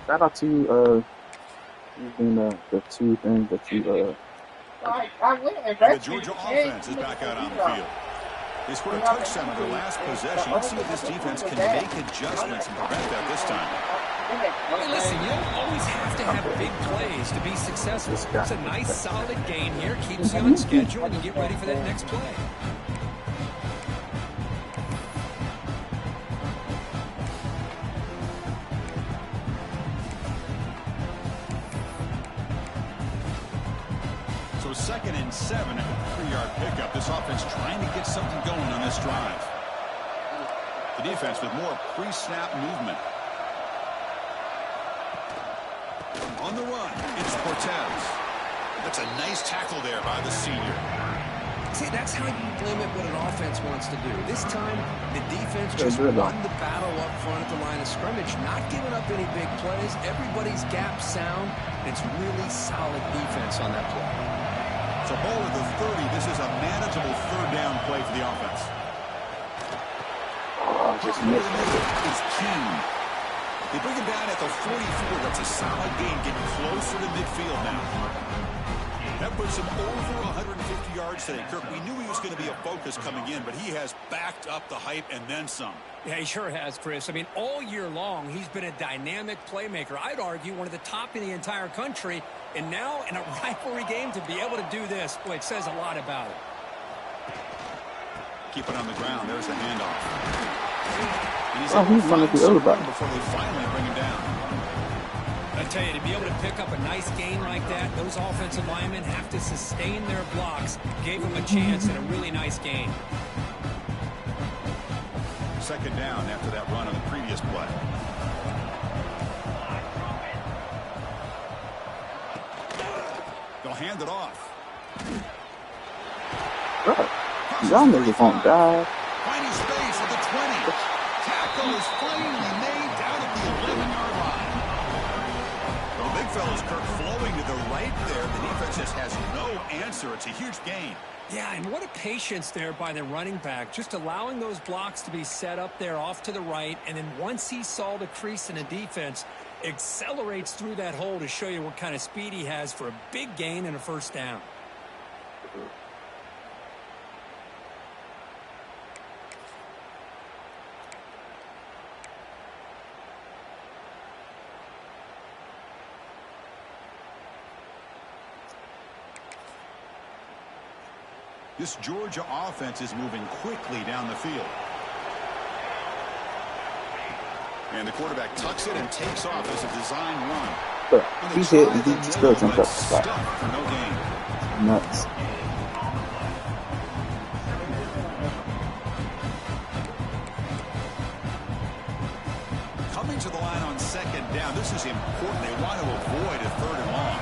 Shout out to you, using the two things that you I win. The Georgia offense is back out on the field. They scored a touchdown on their last possession. Let's see if this defense can make adjustments and prevent that this time. Hey, listen, you don't always have to have big plays to be successful. It's a nice, solid gain here. Keeps you on schedule, and you get ready for that next play. So 2nd and 7 at the 3-yard pickup. This offense trying to get something going on this drive. The defense with more pre-snap movement. On the run, it's Cortez. That's a nice tackle there by the senior. See, that's how you limit what an offense wants to do. This time, the defense just won the battle up front at the line of scrimmage, not giving up any big plays. Everybody's gap sound. It's really solid defense on that play. So ball at the 30. This is a manageable 3rd down play for the offense. Just missed it. It's King. They bring him down at the 44. That's a solid gain, getting closer to midfield now. That puts him over 150 yards today. Kirk, we knew he was going to be a focus coming in, but he has backed up the hype and then some. Yeah, he sure has, Chris. I mean, all year long, he's been a dynamic playmaker. I'd argue one of the top in the entire country. And now in a rivalry game to be able to do this, boy, it says a lot about it. Keep it on the ground. There's the handoff. And he's one of the other back before they finally bring him down. I tell you, to be able to pick up a nice gain like that, those offensive linemen have to sustain their blocks. Gave him a chance and a really nice gain. 2nd down after that run on the previous play. They'll hand it off. Y'all niggas won't die. Finding space at the 20. Tackle is finally made down at the 11-yard line. The big fella's Kirk flowing to the right there. The defense just has no answer. It's a huge gain. Yeah, and what a patience there by the running back, just allowing those blocks to be set up there off to the right, and then once he saw the crease in the defense, accelerates through that hole to show you what kind of speed he has for a big gain and a 1st down. This Georgia offense is moving quickly down the field. And the quarterback tucks it and takes off as a design run. But he hit and he still jumped up the spot. For no gain. Nuts. Coming to the line on 2nd down. This is important. They want to avoid a 3rd and long.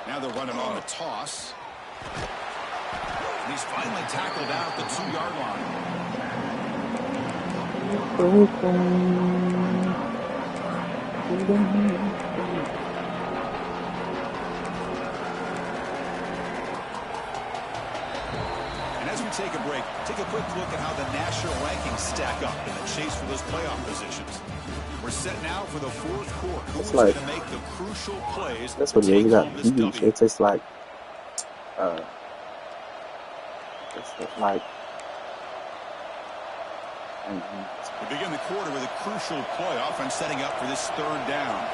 Now they're running on the toss. And he's finally tackled out at the 2-yard line. And as we take a break, take a quick look at how the national rankings stack up in the chase for those playoff positions. We're set now for the 4th quarter. Who's going to make the crucial plays? That's what it is. It tastes like we begin the quarter with a crucial play. Offense setting up for this 3rd down.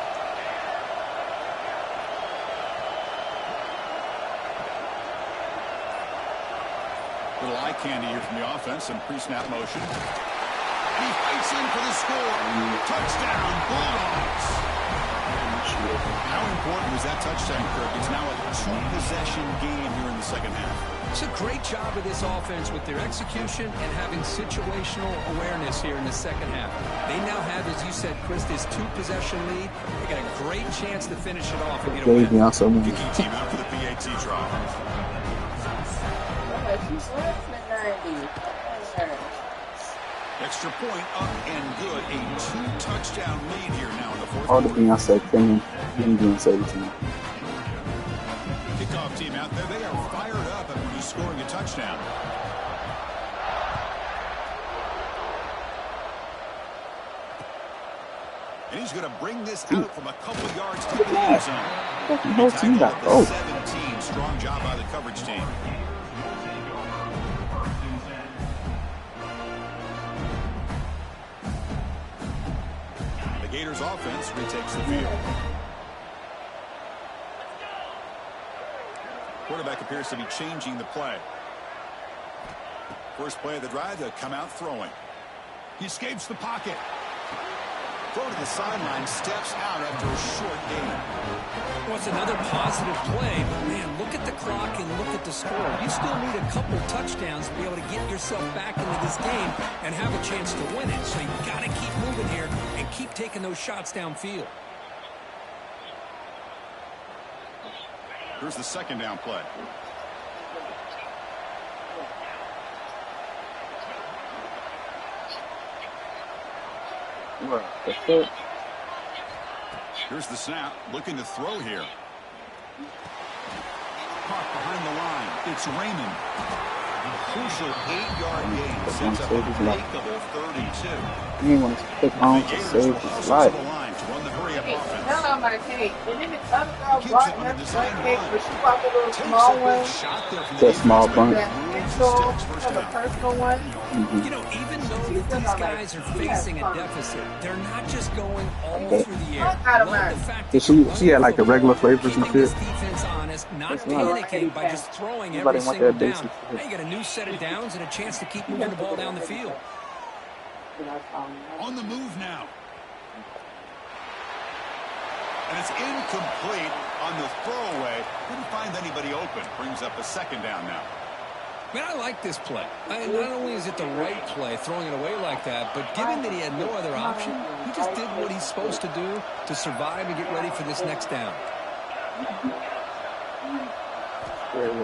Little eye candy here from the offense. Some pre-snap motion. He fights in for the score. Touchdown, Bulldogs. How important was that touchdown, Kirk? It's now a 2-possession game here in the 2nd half. It's a great job of this offense with their execution and having situational awareness here in the 2nd half. They now have, as you said, Chris, this 2-possession lead. They got a great chance to finish it off and get a win. Kicking team out for the PAT trial. Extra point up and good. A 2-touchdown lead here now in the 4th all the quarter. Beyonce thing, Beyonce team. Kickoff team out there. They are fired up after just scoring a touchdown. And he's going to bring this out from a couple yards to the end zone. Tackled at the 17. Strong job by the coverage team. The Gators offense retakes the field. Quarterback appears to be changing the play. First play of the drive to come out throwing. He escapes the pocket. Throw to the sideline, steps out after a short gain. Well, it's another positive play, but man, look at the clock and look at the score. You still need a couple touchdowns to be able to get yourself back into this game and have a chance to win it. So you've got to keep moving here and keep taking those shots downfield. Here's the second down play. Here's the snap, looking to throw here. Caught behind the line. It's Raymond. A crucial 8-yard gain sets up a breakable 32. He wants to pick home to save his life. Hello, my cake. And then the other girl brought her cake, but she brought the little small one. That small bunch. The personal one. You know, even though these guys are facing a deficit, they're not just going all through the air. Love the fact that She had like the regular flavors and keeping shit. this defense honest, not panicking by just throwing every single down. Now you got a new set of downs and a chance to keep moving the ball down the field. On the move now. And it's incomplete on the throwaway. Couldn't find anybody open. Brings up a second down now. Man, I like this play. Not only is it the right play, throwing it away like that, but given that he had no other option, he just did what he's supposed to do to survive and get ready for this next down.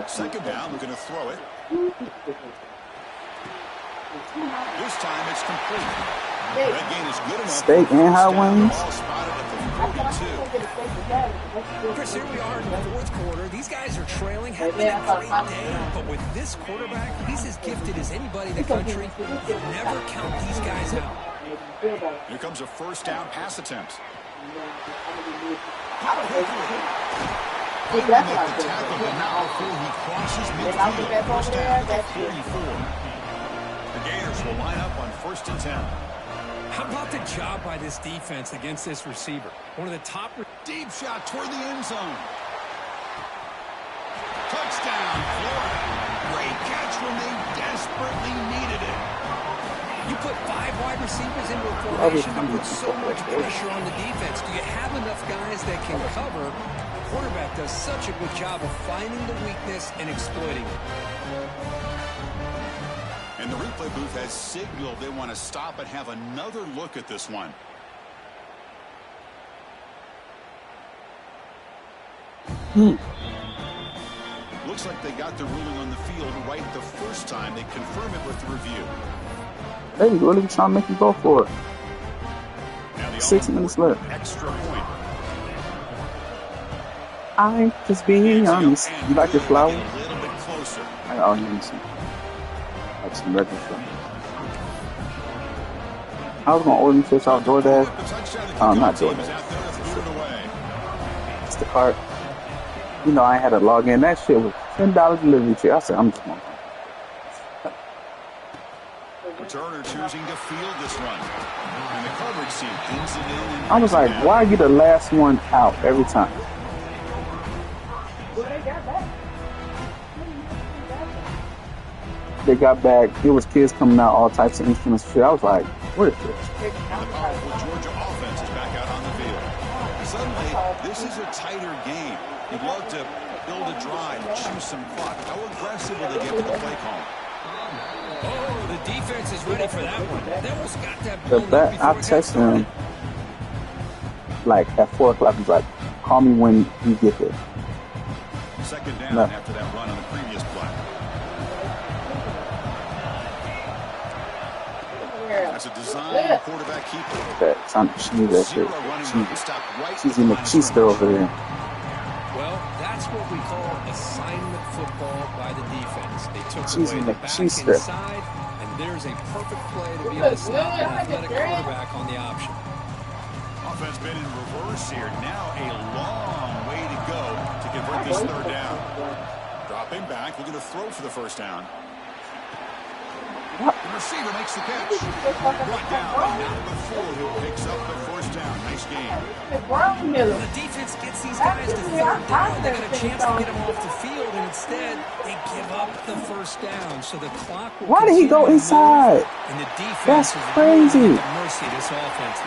Second down, we're going to throw it. This time it's complete. That gain is good enough. Steak and hot wings. Ball spotted at the 42. Chris, here we are in the fourth quarter. These guys are trailing. Had been a great day, but with this quarterback, he's as gifted as anybody in the country. You never count these guys out. Here comes a first down pass attempt. Make the tackle, but not before he crosses midfield. First down at 44. The Gators will line up on 1st and 10. How about the job by this defense against this receiver? One of the top. Deep shot toward the end zone. Touchdown, Florida. Great catch when they desperately needed it. You put 5 wide receivers into a formation that puts so much pressure on the defense. Do you have enough guys that can cover? The quarterback does such a good job of finding the weakness and exploiting it. And the replay booth has signaled they want to stop and have another look at this one. Looks like they got the ruling on the field right the first time. They confirm it with the review. Hey, really trying to make you go for it. Now 6 minutes left. Extra point. I'm just being honest. You like your flowers? A little bit closer. Oh, you need some. Like some regular stuff. I was gonna order fish off DoorDash. Not DoorDash. It's the cart. You know, I had to log in. That shit was $10 delivery fee. I said, I'm just gonna. Turner choosing to field this run. And the coverage team pins it in. I was like, why are you the last one out every time? They got back. There was kids coming out, all types of instruments. Shit. I was like, what is this? The powerful Georgia offense is back out on the field. Suddenly, this is a tighter game. You'd love to build a drive, choose some clock. How aggressive will they get with the play call? Oh, the defense is ready for that one. They almost got that. I texted him like at 4 o'clock. He's like, call me when you get there. Second down after that run on the previous play. That's a design quarterback keeper. She needs that shit. She's in the cheese over there. Well, that's what we call assignment football by the defense. They took away the back inside, and there's a perfect play to be able to stop an athletic quarterback on the option. Offense been in reverse here. Now a long way to go to convert this third down. Dropping back, looking to throw for the first down. The receiver makes the catch. Brought down, and not before who picks up the first down. Nice game. When the defense gets these guys to third down, they get a chance to get them off the field, and instead they give up the first down. So the clock will Why did he go inside? and the defense That's is crazy. really at the mercy of this offense.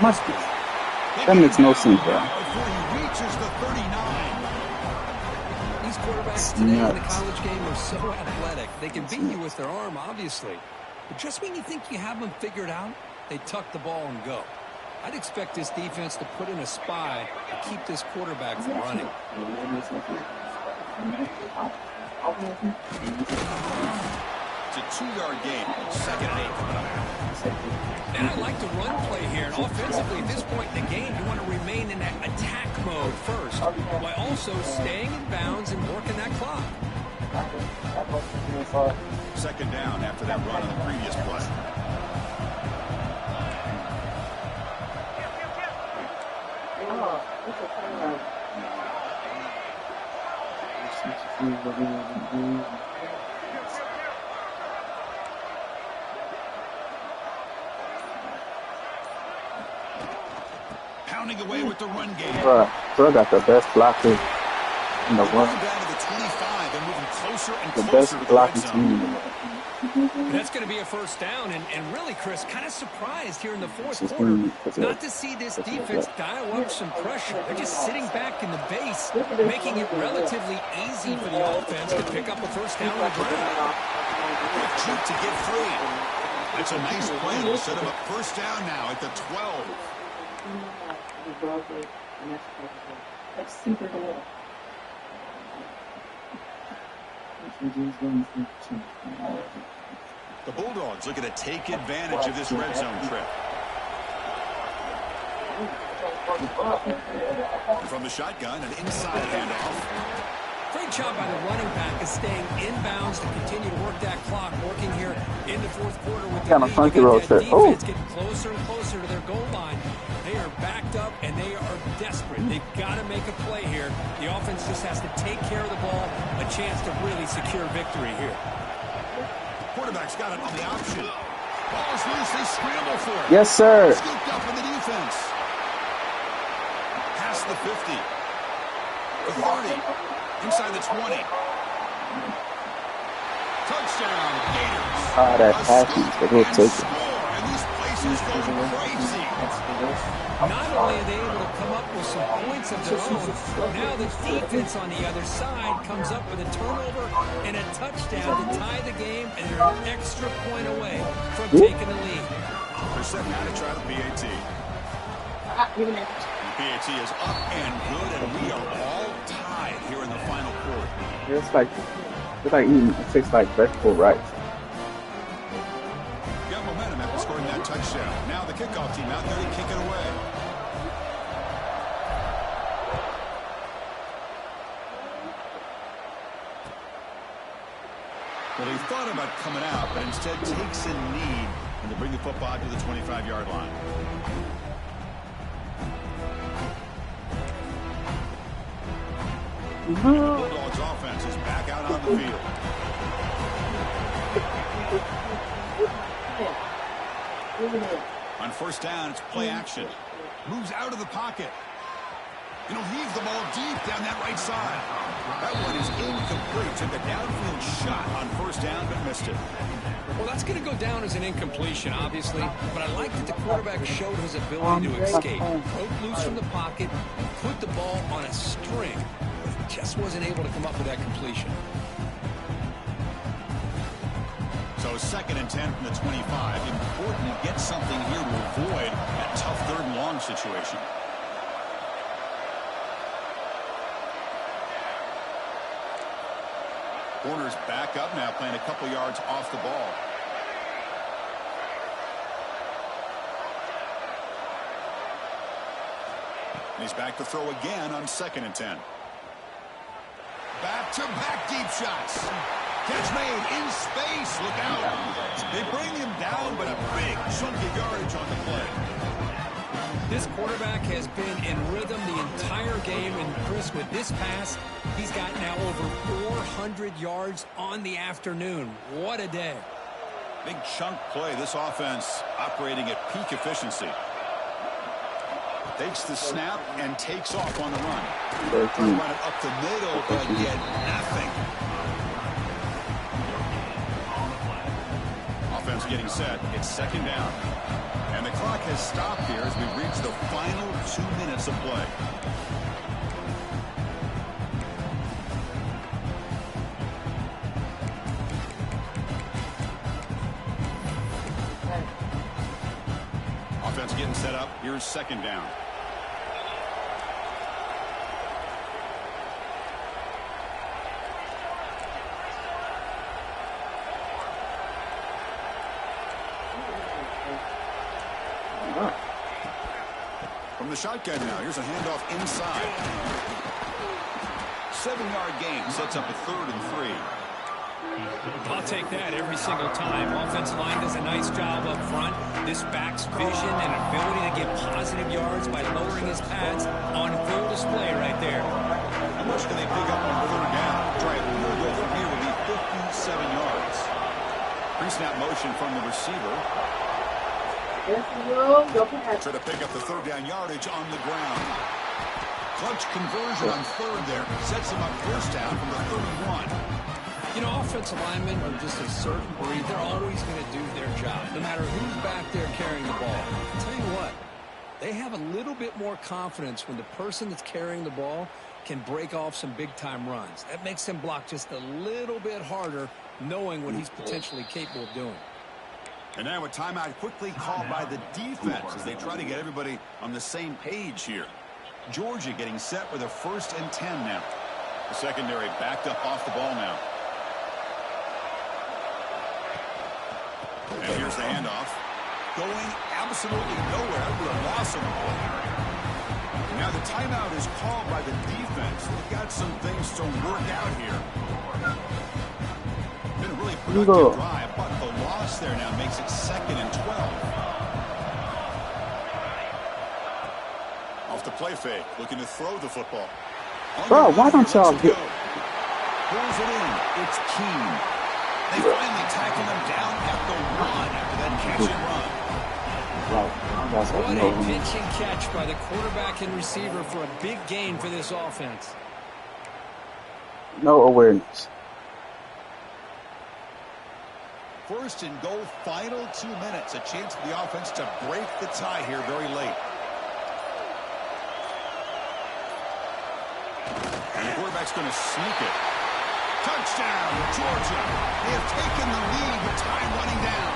That makes no sense, bro. Before he reaches the 39. These quarterbacks today in the Nuts. college game are so athletic. They can beat you with their arm, obviously. But just when you think you have them figured out, they tuck the ball and go. I'd expect this defense to put in a spy to keep this quarterback from running. It's a 2-yard gain. 2nd and 8 coming up. And I like the run play here. And offensively, at this point in the game, you want to remain in that attack mode first, while also staying in bounds and working that clock. 2nd down after that run on the previous play. Pounding away with the run game. Bro got the best blocker in the Going world. down to the 25 and moving closer and The closer best to the red blocking zone. team in the world. That's going to be a first down, and really, Chris, kind of surprised here in the fourth It's quarter just not to see this defense dial up some pressure. They're just sitting back in the base, making it relatively easy for the offense to pick up a first down on the ground. Quick juke to get free. That's a nice play to set him up first down now at the 12. The Bulldogs looking to take advantage of this red zone trip. From the shotgun, an inside handoff. Great job by the running back of staying inbounds to continue to work that clock, working here in the fourth quarter with the Kind lead. of funky You got road that trip. defense getting closer and closer to their goal line. They are backed up, and they are desperate. They've got to make a play here. The offense just has to take care of the ball, a chance to really secure victory here. Quarterback's got it on the option. Ball is loose. They scramble for it. Yes, sir. Scooped up in the defense. Past the 50. The 30. Inside the 20. Touchdown, Gators. That passing, they will take it. And these places go crazy. Not only are they able to come up with some points of their own, now the defense on the other side comes up with a turnover and a touchdown to tie the game, and they're an extra point away from taking the lead. They're set now to try the PAT. The PAT is up and good, and we are all tied here in the final quarter. It's like eating, it tastes like vegetable rice. Got momentum after scoring that touchdown. Now the kickoff team out there to kick it away. Well, he thought about coming out, but instead takes a knee and to bring the football to the 25-yard line. The Bulldogs offense is back out on the field. On first down, it's play action. Moves out of the pocket. And he'll heave the ball deep down that right side. That one is incomplete. Took a downfield shot on first down, but missed it. Well, that's going to go down as an incompletion, obviously, but I like that the quarterback showed his ability to escape. Broke loose from the pocket, put the ball on a string, but just wasn't able to come up with that completion. So 2nd and 10 from the 25. Important to get something here to avoid that tough 3rd and long situation. Corner's back up now, playing a couple yards off the ball. And he's back to throw again on 2nd and 10. Back-to-back deep shots. Catch made in space. Look out. They bring him down, but a big chunk of yardage on the play. This quarterback has been in rhythm the entire game, and Chris, with this pass, he's got now over 400 yards on the afternoon. What a day. Big chunk play. This offense operating at peak efficiency. Takes the snap and takes off on the run. Trying to run it up the middle, but get nothing. Offense getting set. It's second down. And the clock has stopped here as we reach the final 2 minutes of play. Offense getting set up. Here's second down. From the shotgun now, here's a handoff inside. 7-yard gain sets up a 3rd and 3. I'll take that every single time. Offensive line does a nice job up front. This back's vision and ability to get positive yards by lowering his pads on full display right there. How much can they pick up on 3rd down? Try a field goal from here would be 57 yards. Pre-snap motion from the receiver. Try to pick up the 3rd down yardage on the ground. Clutch conversion on 3rd there. Sets him up 1st down from the 31. You know, offensive linemen are just a certain breed. They're always going to do their job, no matter who's back there carrying the ball. I'll tell you what, they have a little bit more confidence when the person that's carrying the ball can break off some big-time runs. That makes them block just a little bit harder, knowing what he's potentially capable of doing. And now a timeout quickly called by the defense as they try to get everybody on the same page here. Georgia getting set with a 1st and 10 now. The secondary backed up off the ball now. And here's the handoff. Going absolutely nowhere with a loss of the ball. Now the timeout is called by the defense. They've got some things to work out here. Been a really productive drive, but the loss there now makes it 2nd and 12. Off the play fake, looking to throw the football. Bro, why don't y'all get... Pulls it in. It's Keen. They finally tackle him down at the 1 after that catch and run. What a pitch and catch by the quarterback and receiver for a big gain for this offense. No awareness. 1st and goal, final 2 minutes. A chance for the offense to break the tie here very late. And the quarterback's going to sneak it. Touchdown, Georgia. They have taken the lead with time running down.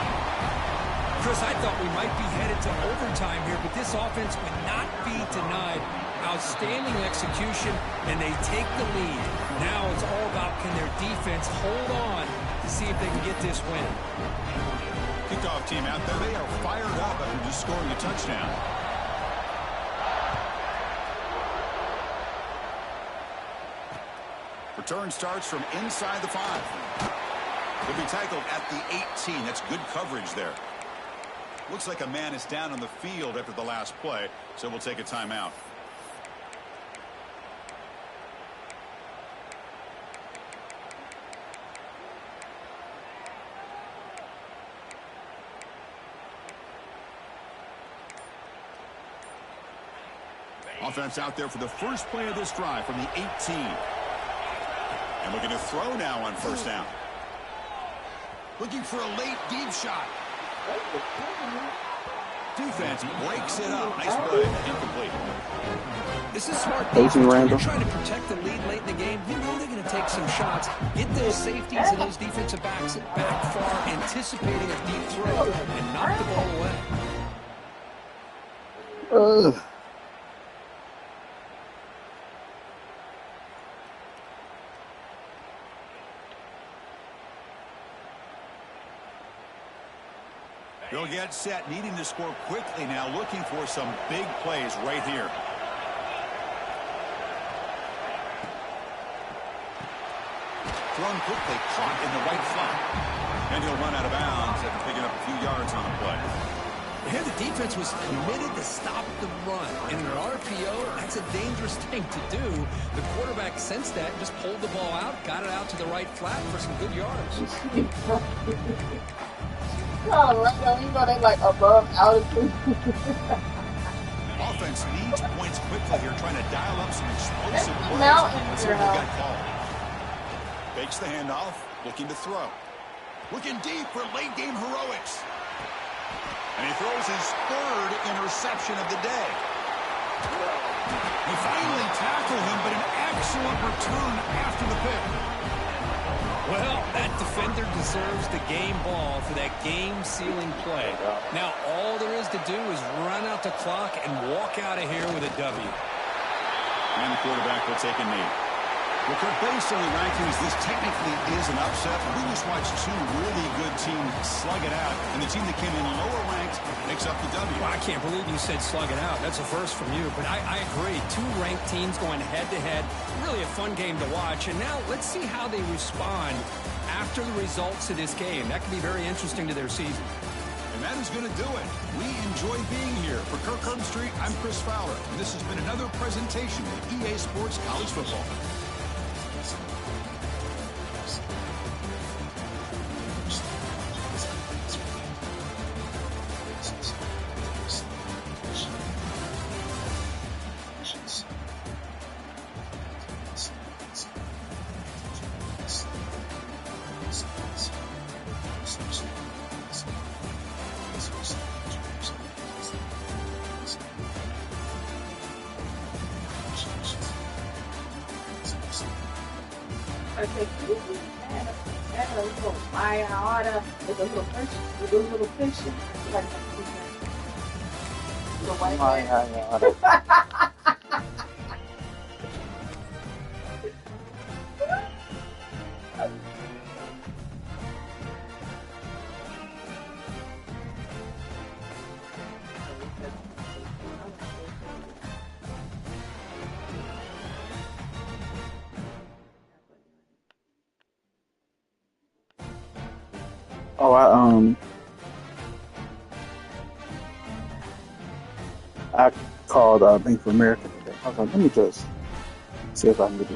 Chris, I thought we might be headed to overtime here, but this offense would not be denied. Outstanding execution, and they take the lead. Now it's all about can their defense hold on to see if they can get this win. Kickoff team out there. They are fired up after just scoring a touchdown. Return starts from inside the 5. He'll be tackled at the 18. That's good coverage there. Looks like a man is down on the field after the last play, so we'll take a timeout. Offense out there for the first play of this drive from the 18. And looking to throw now on 1st down. Looking for a late deep shot. Defense breaks it up. Nice play. Incomplete. This is smart defense. When you're trying to protect the lead late in the game, you know they're going to take some shots. Get those safeties and those defensive backs back far, anticipating a deep throw, and knock the ball away. They'll get set, needing to score quickly now, looking for some big plays right here. Thrown quickly, caught in the right flat. And he'll run out of bounds after picking up a few yards on the play. Here the defense was committed to stop the run. And in an RPO, that's a dangerous thing to do. The quarterback sensed that and just pulled the ball out, got it out to the right flat for some good yards. They like above altitude. Offense needs points quickly here, trying to dial up some explosive plays. Mountain Let's see what they got called. Fakes the handoff, looking to throw. Looking deep for late game heroics. And he throws his third interception of the day. They finally tackle him, but an excellent return after the pick. Well, that defender deserves the game ball for that game-sealing play. Now, all there is to do is run out the clock and walk out of here with a W. And the quarterback will take a knee. Well, Kirk, based on the rankings, this technically is an upset. We just watched two really good teams slug it out, and the team that came in lower ranked picks up the W. Well, I can't believe you said slug it out. That's a first from you, but I agree. Two ranked teams going head-to-head. Really a fun game to watch, and now let's see how they respond after the results of this game. That could be very interesting to their season. And that is going to do it. We enjoy being here. For Kirk Herbstreit, I'm Chris Fowler, and this has been another presentation of EA Sports College Football. Okay, can you add a little fire order with a little fish, with a little fish? Like the white man. Oh, I called Bank of America today. I was like, let me just see if I can get this